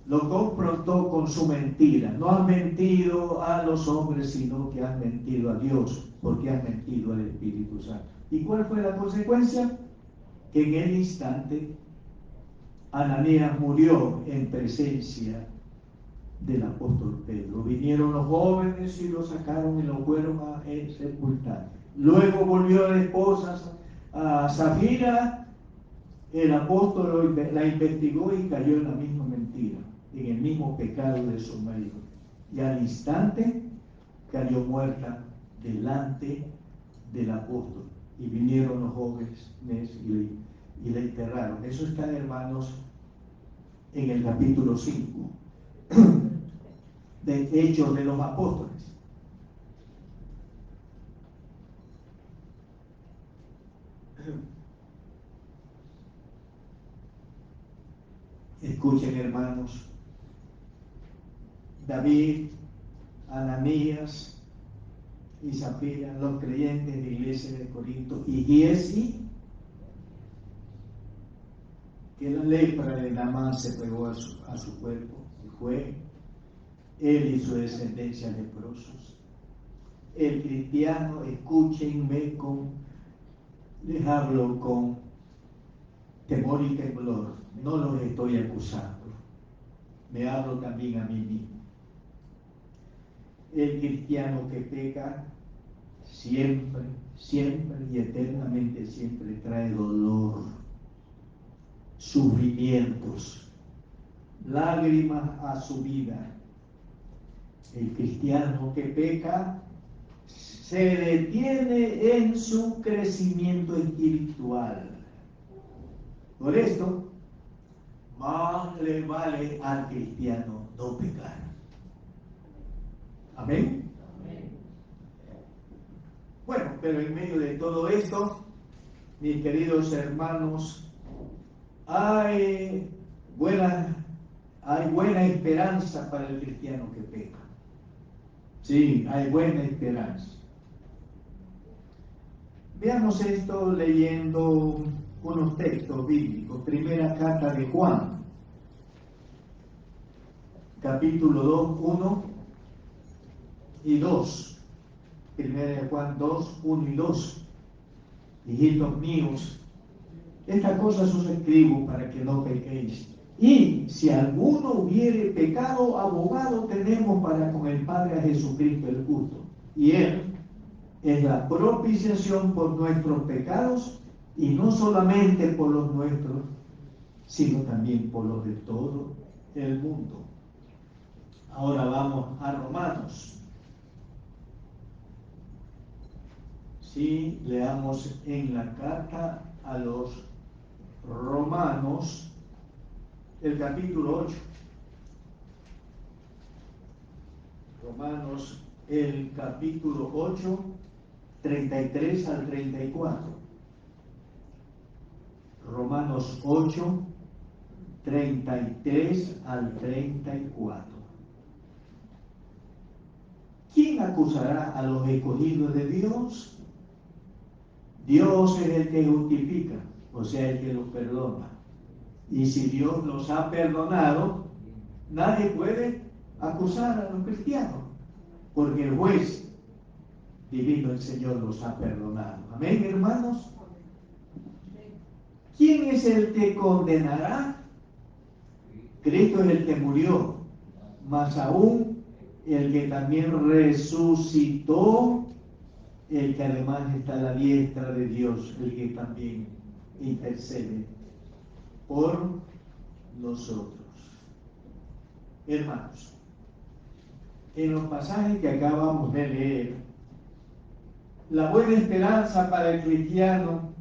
lo confrontó con su mentira. No has mentido a los hombres, sino que has mentido a Dios, porque has mentido al Espíritu Santo. ¿Y cuál fue la consecuencia? Que en el instante Ananías murió en presencia del apóstol Pedro. Vinieron los jóvenes y lo sacaron y lo fueron a sepultar. Luego volvió la esposa a Zafira El apóstol la investigó y cayó en la misma mentira, en el mismo pecado de su marido. Y al instante cayó muerta delante del apóstol. Y vinieron los jóvenes y la enterraron. Eso está, hermanos, en el capítulo 5 de Hechos de los Apóstoles. Escuchen, hermanos, David, Ananías y Zafira, los creyentes de la iglesia de Corinto, y Giesi, que la lepra de Naamán se pegó a su cuerpo, y fue él y su descendencia leprosos. El cristiano, escúchenme, les hablo con temor y temblor, no los estoy acusando, me hablo también a mí mismo. El cristiano que peca siempre, siempre y eternamente siempre trae dolor, sufrimientos, lágrimas a su vida. El cristiano que peca se detiene en su crecimiento espiritual. Por esto, más le vale al cristiano no pecar. ¿Amén? Amén. Bueno, pero en medio de todo esto, mis queridos hermanos, hay buena esperanza para el cristiano que peca. Sí, hay buena esperanza. Veamos esto leyendo unos textos bíblicos. Primera carta de Juan, capítulo 2, 1 y 2. Primera de Juan 2, 1 y 2. Hijitos míos, estas cosas os escribo para que no pequéis. Y si alguno hubiere pecado, abogado tenemos para con el Padre a Jesucristo el justo. Y Él es la propiciación por nuestros pecados, y no solamente por los nuestros, sino también por los de todo el mundo. Ahora vamos a Romanos. Sí, leamos en la carta a los Romanos, el capítulo 8. Romanos, el capítulo 8, 33 al 34. Romanos 8, 33 al 34. ¿Quién acusará a los escogidos de Dios? Dios es el que justifica, o sea, el que los perdona. Y si Dios los ha perdonado, nadie puede acusar a los cristianos, porque el juez divino, el Señor, los ha perdonado. Amén, hermanos. ¿Quién es el que condenará? Cristo es el que murió, más aún el que también resucitó, el que además está a la diestra de Dios, el que también intercede por nosotros. Hermanos, en los pasajes que acabamos de leer, la buena esperanza para el cristiano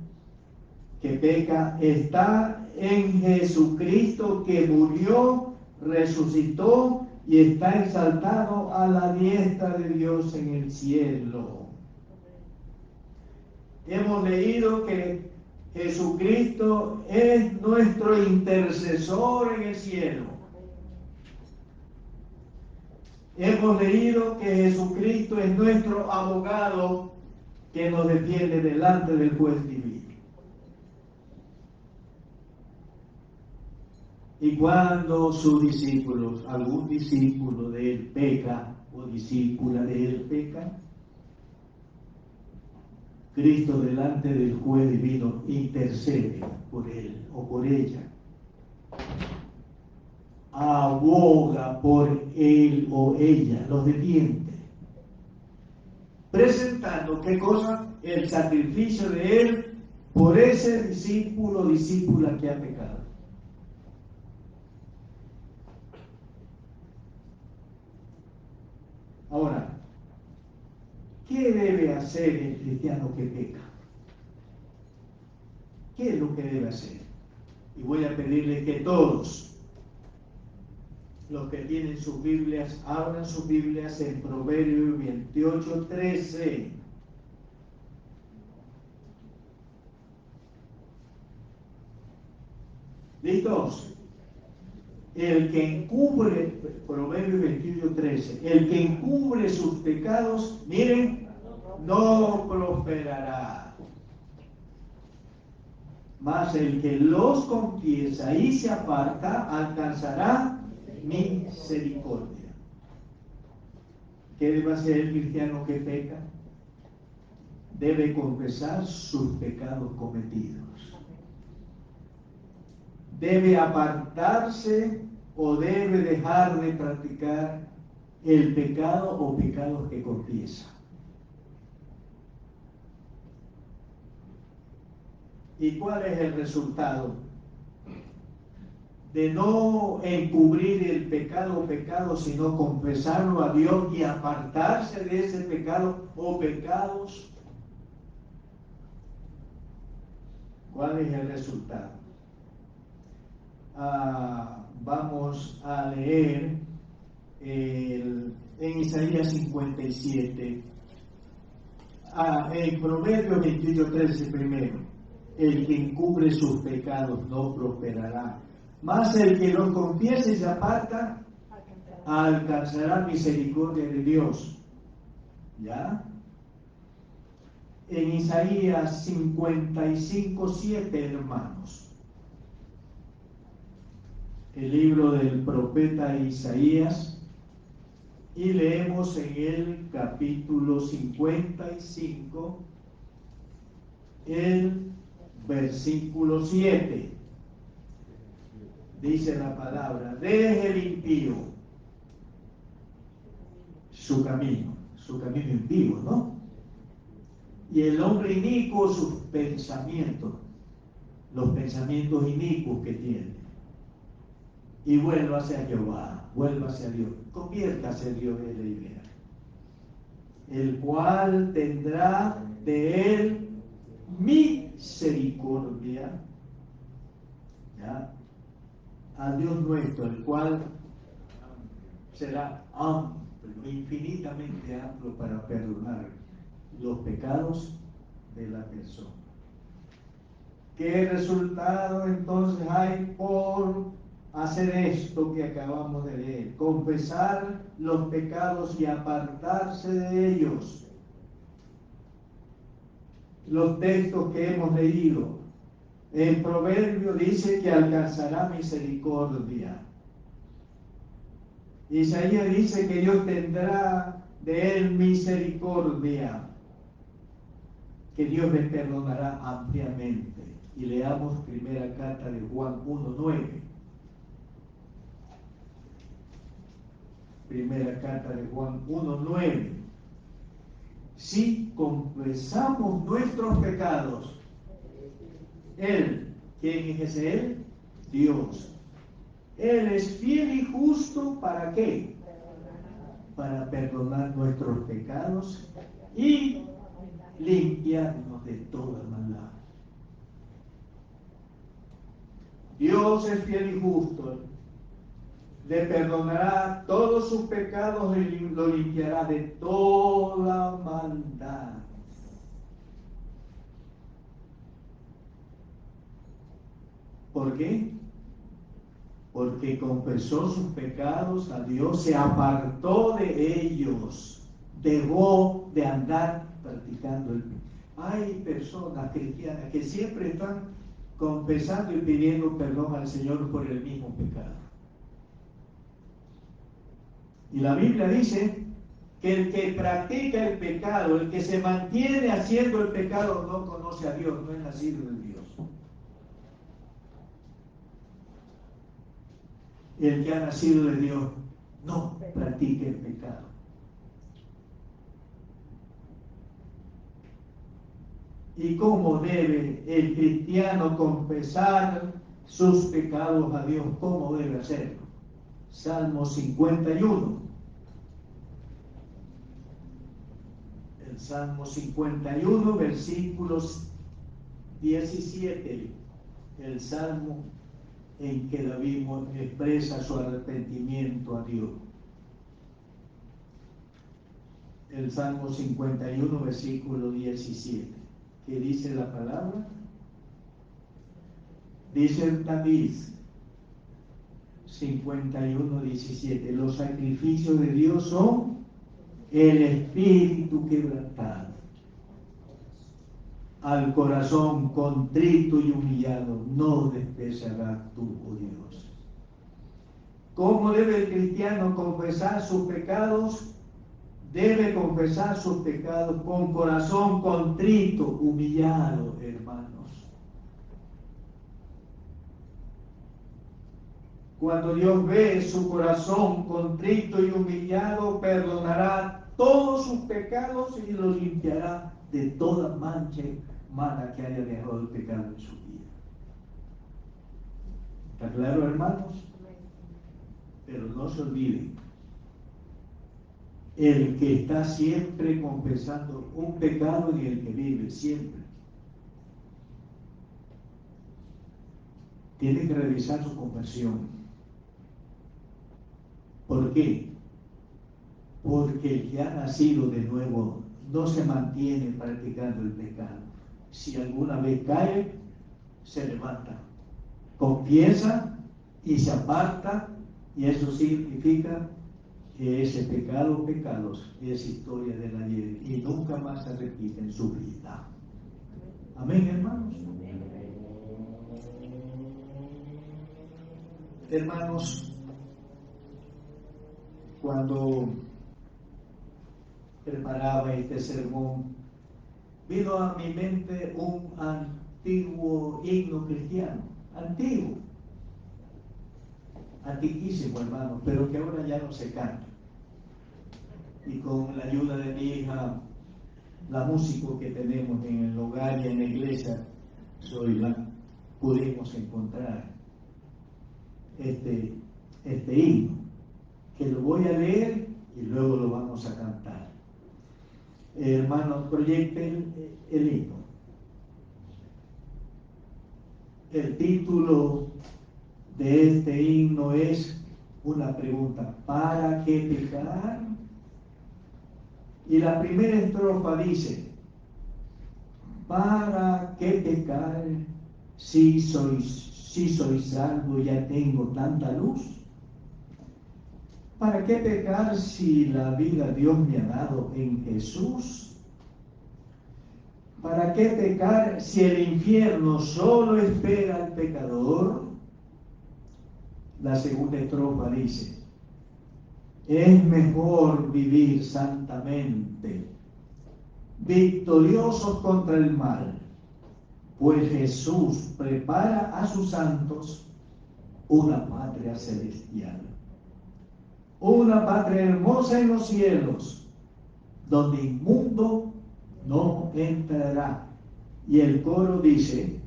que peca está en Jesucristo, que murió, resucitó y está exaltado a la diestra de Dios en el cielo. Hemos leído que Jesucristo es nuestro intercesor en el cielo. Hemos leído que Jesucristo es nuestro abogado que nos defiende delante del juez divino. Y cuando sus discípulos, algún discípulo de él peca o discípula de él peca, Cristo delante del juez divino intercede por él o por ella. Aboga por él o ella, los defiende. Presentando, ¿qué cosa? El sacrificio de él por ese discípulo o discípula que ha pecado. Ahora, ¿qué debe hacer el cristiano que peca? ¿Qué es lo que debe hacer? Y voy a pedirle que todos los que tienen sus Biblias, abran sus Biblias en Proverbios 28:13. ¿Listos? El que encubre, Proverbios 28:13, el que encubre sus pecados, miren, no prosperará. Mas el que los confiesa y se aparta, alcanzará misericordia. ¿Qué debe hacer el cristiano que peca? Debe confesar sus pecados cometidos. Debe apartarse o debe dejar de practicar el pecado o pecados que confiesa. ¿Y cuál es el resultado? De no encubrir el pecado o pecados, sino confesarlo a Dios y apartarse de ese pecado o pecados. ¿Cuál es el resultado? Vamos a leer en Isaías 57, en Proverbios 28:13 primero. El que encubre sus pecados no prosperará, mas el que los confiese y se aparta alcanzará misericordia de Dios. ¿Ya? En Isaías 55:7, hermanos. El libro del profeta Isaías, y leemos en el capítulo 55, el versículo 7. Dice la palabra: deje el impío su camino impío, ¿no? Y el hombre inicuo sus pensamientos, los pensamientos inicuos que tiene. Y vuelva hacia Jehová, vuelva hacia Dios, conviértase en Dios de la idea, el cual tendrá de él misericordia, ¿ya? A Dios nuestro, el cual será amplio, infinitamente amplio para perdonar los pecados de la persona. ¿Qué resultado entonces hay por hacer esto que acabamos de leer? Confesar los pecados y apartarse de ellos. Los textos que hemos leído, el proverbio dice que alcanzará misericordia. Isaías dice que Dios tendrá de él misericordia, que Dios le perdonará ampliamente. Y leamos primera carta de Juan 1:9. Primera carta de Juan 1:9. Si confesamos nuestros pecados, Él, ¿quién es ese Él? Dios. Él es fiel y justo, ¿para qué? Para perdonar nuestros pecados y limpiarnos de toda maldad. Dios es fiel y justo, le perdonará todos sus pecados y lo limpiará de toda maldad. ¿Por qué? Porque confesó sus pecados a Dios, se apartó de ellos, dejó de andar practicando el pecado. Hay personas cristianas que siempre están confesando y pidiendo perdón al Señor por el mismo pecado. Y la Biblia dice que el que practica el pecado, el que se mantiene haciendo el pecado, no conoce a Dios, no es nacido de Dios. El que ha nacido de Dios no practica el pecado. y cómo debe el cristiano confesar sus pecados a Dios, cómo debe hacerlo. Salmo 51. El Salmo 51, versículos 17. El Salmo en que David expresa su arrepentimiento a Dios. El Salmo 51, versículo 17. ¿Qué dice la palabra? Dice David 51, 17. Los sacrificios de Dios son el espíritu quebrantado, al corazón contrito y humillado no despreciarás tú, oh Dios. ¿Cómo debe el cristiano confesar sus pecados? Debe confesar sus pecados con corazón contrito, humillado, hermanos. Cuando Dios ve su corazón contrito y humillado, perdonará todos sus pecados y los limpiará de toda mancha mala que haya dejado el pecado en su vida. ¿Está claro, hermanos? Pero no se olviden, el que está siempre confesando un pecado en el que vive siempre, tiene que revisar su conversión. ¿Por qué? Porque el que ha nacido de nuevo no se mantiene practicando el pecado. Si alguna vez cae, se levanta, confiesa y se aparta, y eso significa que ese pecado, pecados, es historia del ayer y nunca más se repite en su vida. Amén, hermanos. Hermanos, cuando preparaba este sermón, vino a mi mente un antiguo himno cristiano, antiquísimo, hermano, pero que ahora ya no se canta. Y con la ayuda de mi hija, la música que tenemos en el hogar y en la iglesia, pudimos encontrar este himno, que lo voy a leer y luego lo vamos a cantar. Hermanos, proyecten el himno. El título de este himno es una pregunta: ¿para qué pecar? Y la primera estrofa dice: ¿para qué pecar si soy salvo y ya tengo tanta luz? ¿Para qué pecar si la vida Dios me ha dado en Jesús? ¿Para qué pecar si el infierno solo espera al pecador? La segunda estrofa dice: es mejor vivir santamente, victoriosos contra el mal, pues Jesús prepara a sus santos una patria celestial. Una patria hermosa en los cielos, donde inmundo no entrará. Y el coro dice: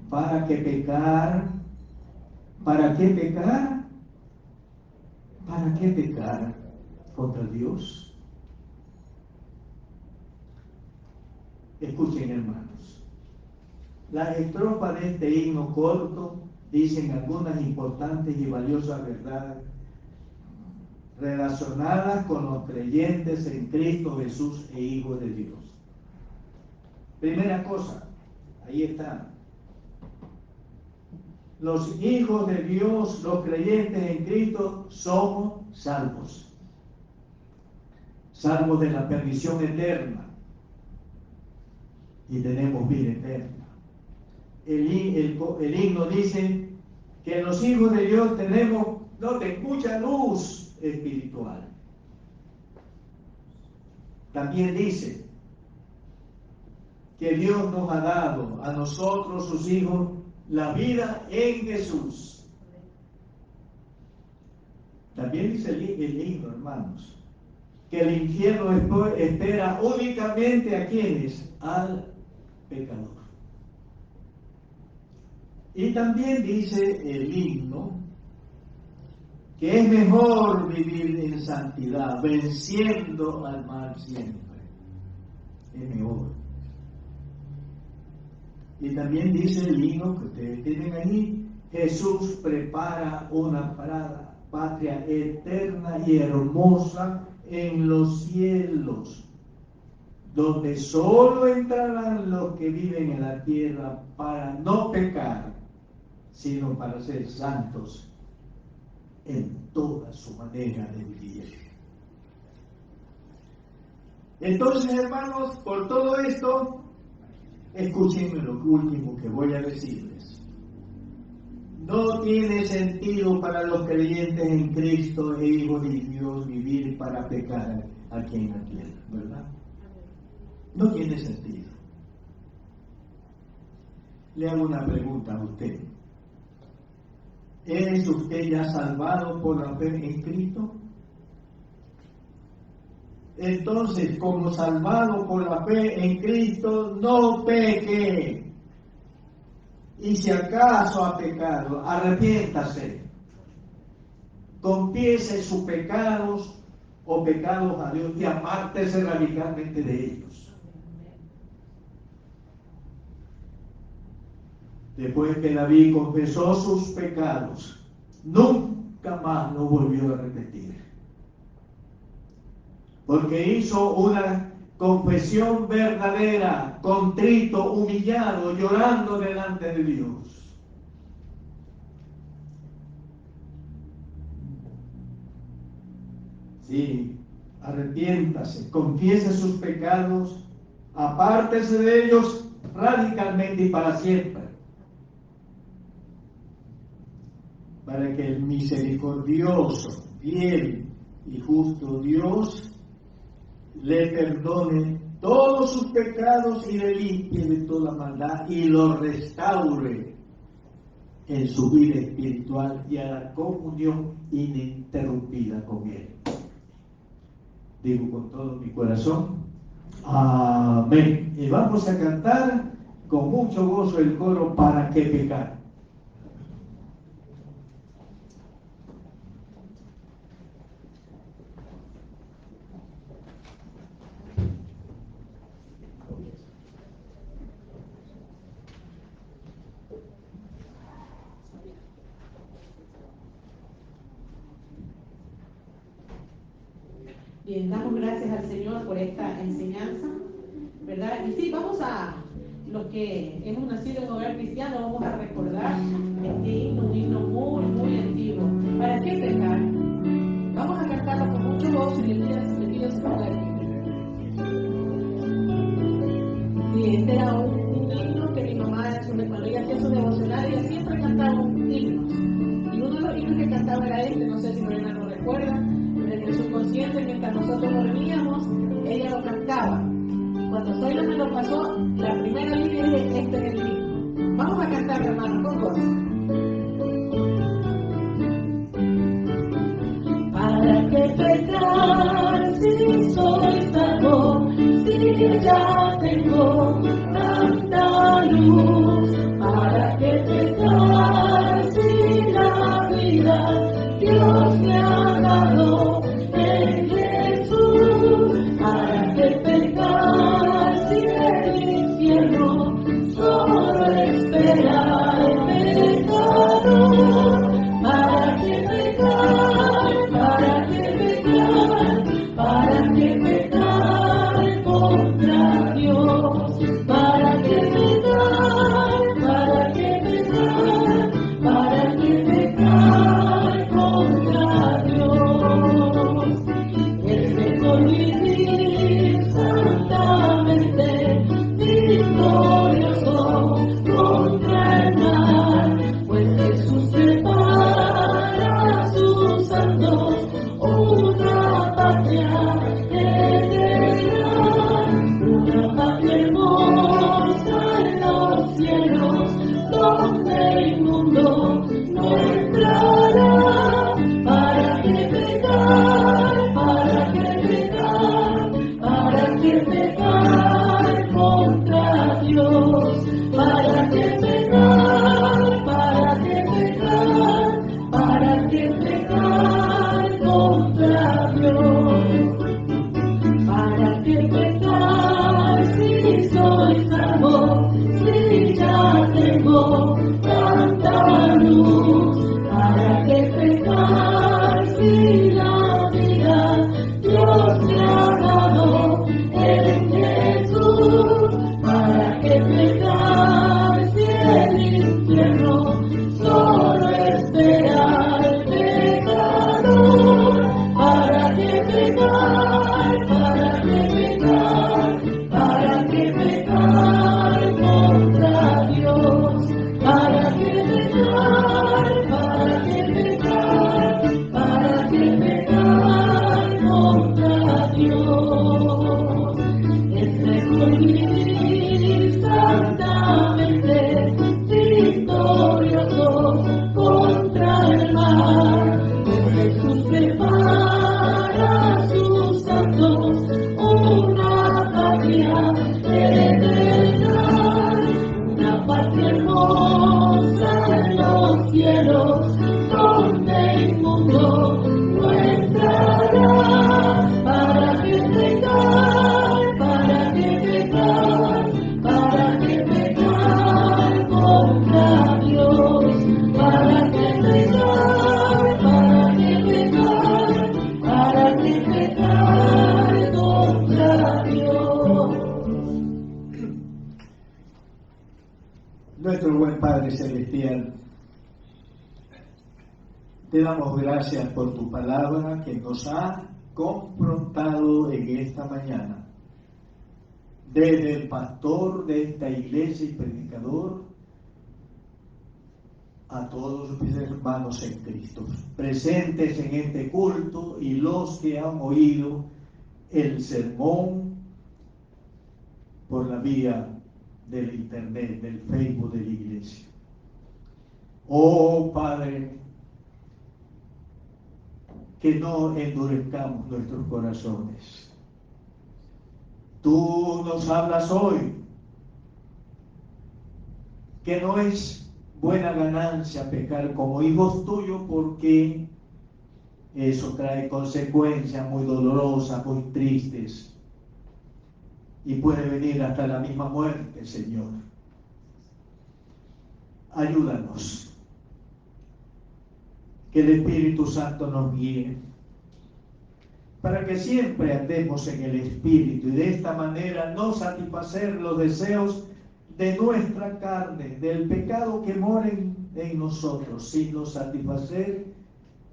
¿para qué pecar? ¿Para qué pecar? ¿Para qué pecar contra Dios? Escuchen, hermanos. Las estrofas de este himno corto dicen algunas importantes y valiosas verdades relacionadas con los creyentes en Cristo Jesús e hijos de Dios. Primera cosa, ahí está. Los hijos de Dios, los creyentes en Cristo, somos salvos. Salvos de la perdición eterna. Y tenemos vida eterna. El himno dice que los hijos de Dios tenemos mucha luz espiritual. También dice que Dios nos ha dado a nosotros, sus hijos, la vida en Jesús. También dice el himno, hermanos, que el infierno espera únicamente a quienes, al pecador. Y también dice el himno que es mejor vivir en santidad, venciendo al mal siempre. Es mejor. Y también dice el himno que ustedes tienen ahí, Jesús prepara una patria eterna y hermosa en los cielos, donde solo entrarán los que viven en la tierra para no pecar, sino para ser santos en toda su manera de vivir. Entonces, hermanos, por todo esto, escúchenme lo último que voy a decirles. No tiene sentido para los creyentes en Cristo e hijos de Dios vivir para pecar aquí en la tierra, ¿verdad? No tiene sentido. Le hago una pregunta a usted. ¿Es usted ya salvado por la fe en Cristo? Entonces, como salvado por la fe en Cristo, no peque. Y si acaso ha pecado, arrepiéntase. Confiese sus pecados o pecados a Dios y apártese radicalmente de ellos. Después que David confesó sus pecados, nunca más lo volvió a repetir. Porque hizo una confesión verdadera, contrito, humillado, llorando delante de Dios. Sí, arrepiéntase, confiese sus pecados, apártese de ellos radicalmente y para siempre. Para que el misericordioso, fiel y justo Dios le perdone todos sus pecados y le limpie de toda maldad y lo restaure en su vida espiritual y a la comunión ininterrumpida con Él. Digo con todo mi corazón, amén. Y vamos a cantar con mucho gozo el coro ¿Para qué pecar? Bien, damos gracias al Señor por esta enseñanza, ¿verdad? Y sí, vamos a, los que hemos nacido en hogar cristiano, vamos a recordar este himno, un himno muy, muy antiguo. ¿Para qué pecar? Vamos a cantarlo con mucho gozo y le pido su palabra. Sí, este era un himno que mi mamá, cuando ella hacía su devocional, ella siempre cantaba un himno. Y uno de los himnos que cantaba era este, no sé si Lorena lo recuerda. En el subconsciente, mientras nosotros dormíamos, ella lo cantaba. Cuando Zoila me lo pasó, la primera línea es este es el himno. Vamos a cantar, hermanos, con gozo. ¿Para qué pecar si soy salvo? Si ya tengo tanta luz. ¿Para qué pecar si la vida Dios me ha dado en Jesús? ¿Para qué pecar si el infierno solo espera el pecador? ¿Para qué pecar? ¿Para qué pecar? ¿Para qué pecar contra Dios? infierno, solo espera el pecador. ¿Para qué pecar? ¿Para qué pecar? ¿Para qué pecar contra Dios? ¿Para qué pecar? ¿Para qué pecar? ¿Para qué pecar contra Dios? Es mejor vivir santamente, victorioso contra el mal, pues Jesús prepara a sus santos una patria eterna, una patria hermosa en los cielos, donde inmundo no entrará. ¿Para qué pecar? ¿Para qué pecar? ¿Para qué pecar contra Dios? ¿Para qué pecar? ¿Para qué pecar? ¿Para qué pecar contra Dios? Nuestro buen Padre Celestial, te damos gracias por tu palabra que nos ha confrontado en esta mañana. Desde el pastor de esta iglesia y predicador a todos mis hermanos en Cristo, presentes en este culto y los que han oído el sermón por la vía del internet, del Facebook de la iglesia. Oh Padre, que no endurezcamos nuestros corazones. Tú nos hablas hoy que no es buena ganancia pecar como hijos tuyos, porque eso trae consecuencias muy dolorosas, muy tristes, y puede venir hasta la misma muerte, Señor. Ayúdanos. Que el Espíritu Santo nos guíe, para que siempre andemos en el Espíritu y de esta manera no satisfacer los deseos de nuestra carne, del pecado que mora en nosotros, sino satisfacer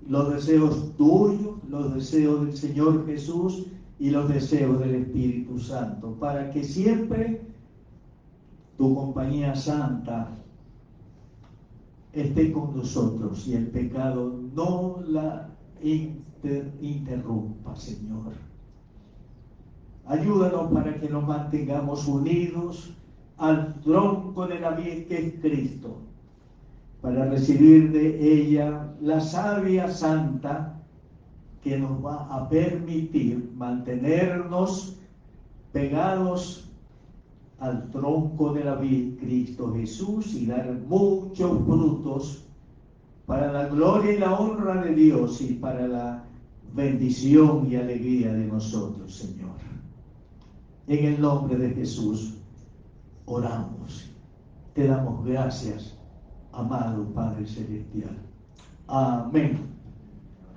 los deseos tuyos, los deseos del Señor Jesús y los deseos del Espíritu Santo, para que siempre tu compañía santa esté con nosotros y el pecado no la interrumpa, Señor. Ayúdanos para que nos mantengamos unidos al tronco de la vid que es Cristo, para recibir de ella la savia santa que nos va a permitir mantenernos pegados al tronco de la vid, Cristo Jesús, y dar muchos frutos para la gloria y la honra de Dios y para la bendición y alegría de nosotros, Señor. En el nombre de Jesús oramos. Te damos gracias, amado Padre Celestial. Amén.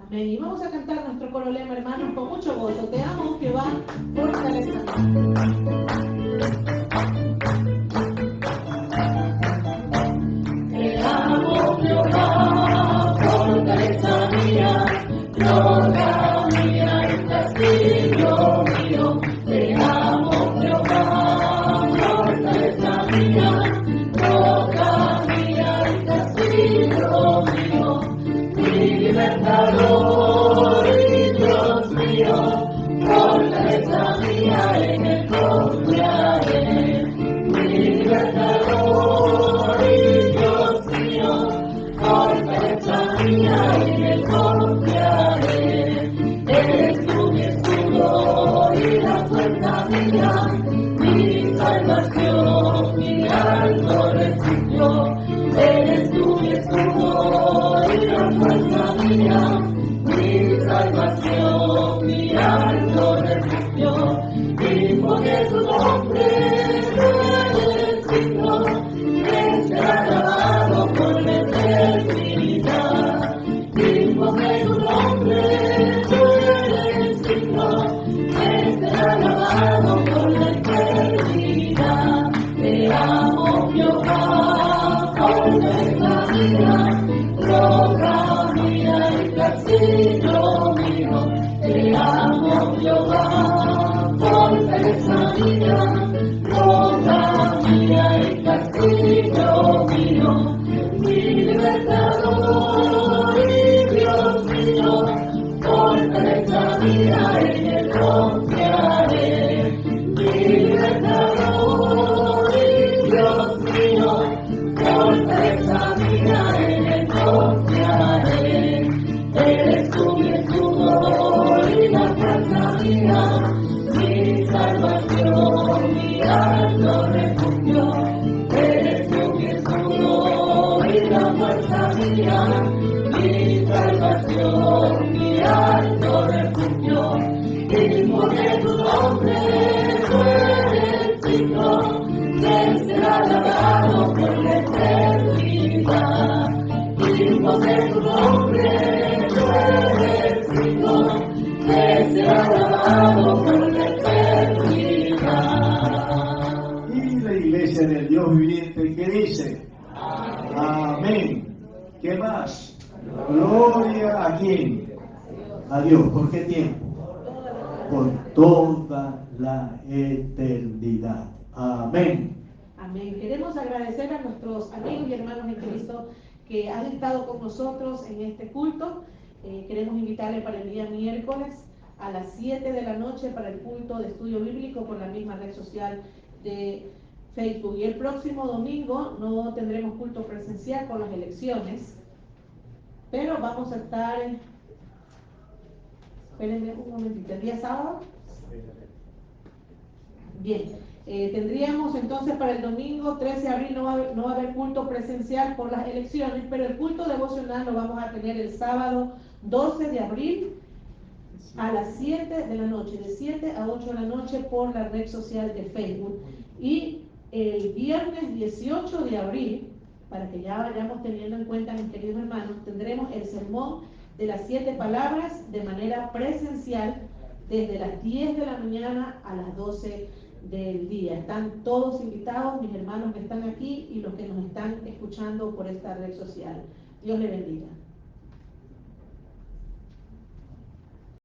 Amén. Y vamos a cantar nuestro coro lema, hermanos, con mucho gozo. Te amo, Jehová, fortaleza. Te amo, Jehová, fortaleza mía, roca mía y castillo mío. Te amo, Jehová, fortaleza mía, roca mía y castillo mío. Mi libertador y Dios mío, fortaleza mía, en el confiaré. Mi libertador y Dios mío, fortaleza mía, en el confiaré. Eres tú mi escudo y la fuerza mía, mi salvación, mi alto refugio. Eres tú mi escudo y la fuerza mía, mi salvación, mi alto refugio. Invoqué tu nombre, eres digno, que será alabado por la eternidad. Invoqué tu nombre, eres digno, que será alabado por la eternidad. Te amo, Jehová. Y la iglesia del Dios viviente, ¿qué dice? Amén. ¿Qué más? Gloria a quién? A Dios. ¿Por qué tiempo? Por toda la eternidad. Amén. Amén. Queremos agradecer a nuestros amigos y hermanos en Cristo que han estado con nosotros en este culto. Queremos invitarle para el día miércoles a las 7 de la noche para el culto de estudio bíblico por la misma red social de Facebook. Y el próximo domingo no tendremos culto presencial por las elecciones, pero vamos a estar, espérenme un momentito, el día sábado. Bien, tendríamos entonces para el domingo 13 de abril no va a haber culto presencial por las elecciones, pero el culto devocional lo vamos a tener el sábado 12 de abril a las 7 de la noche, de 7 a 8 de la noche por la red social de Facebook. Y el viernes 18 de abril, para que ya vayamos teniendo en cuenta, mis queridos hermanos, tendremos el sermón de las 7 palabras de manera presencial desde las 10 de la mañana a las 12 del día. Están todos invitados, mis hermanos que están aquí y los que nos están escuchando por esta red social. Dios les bendiga.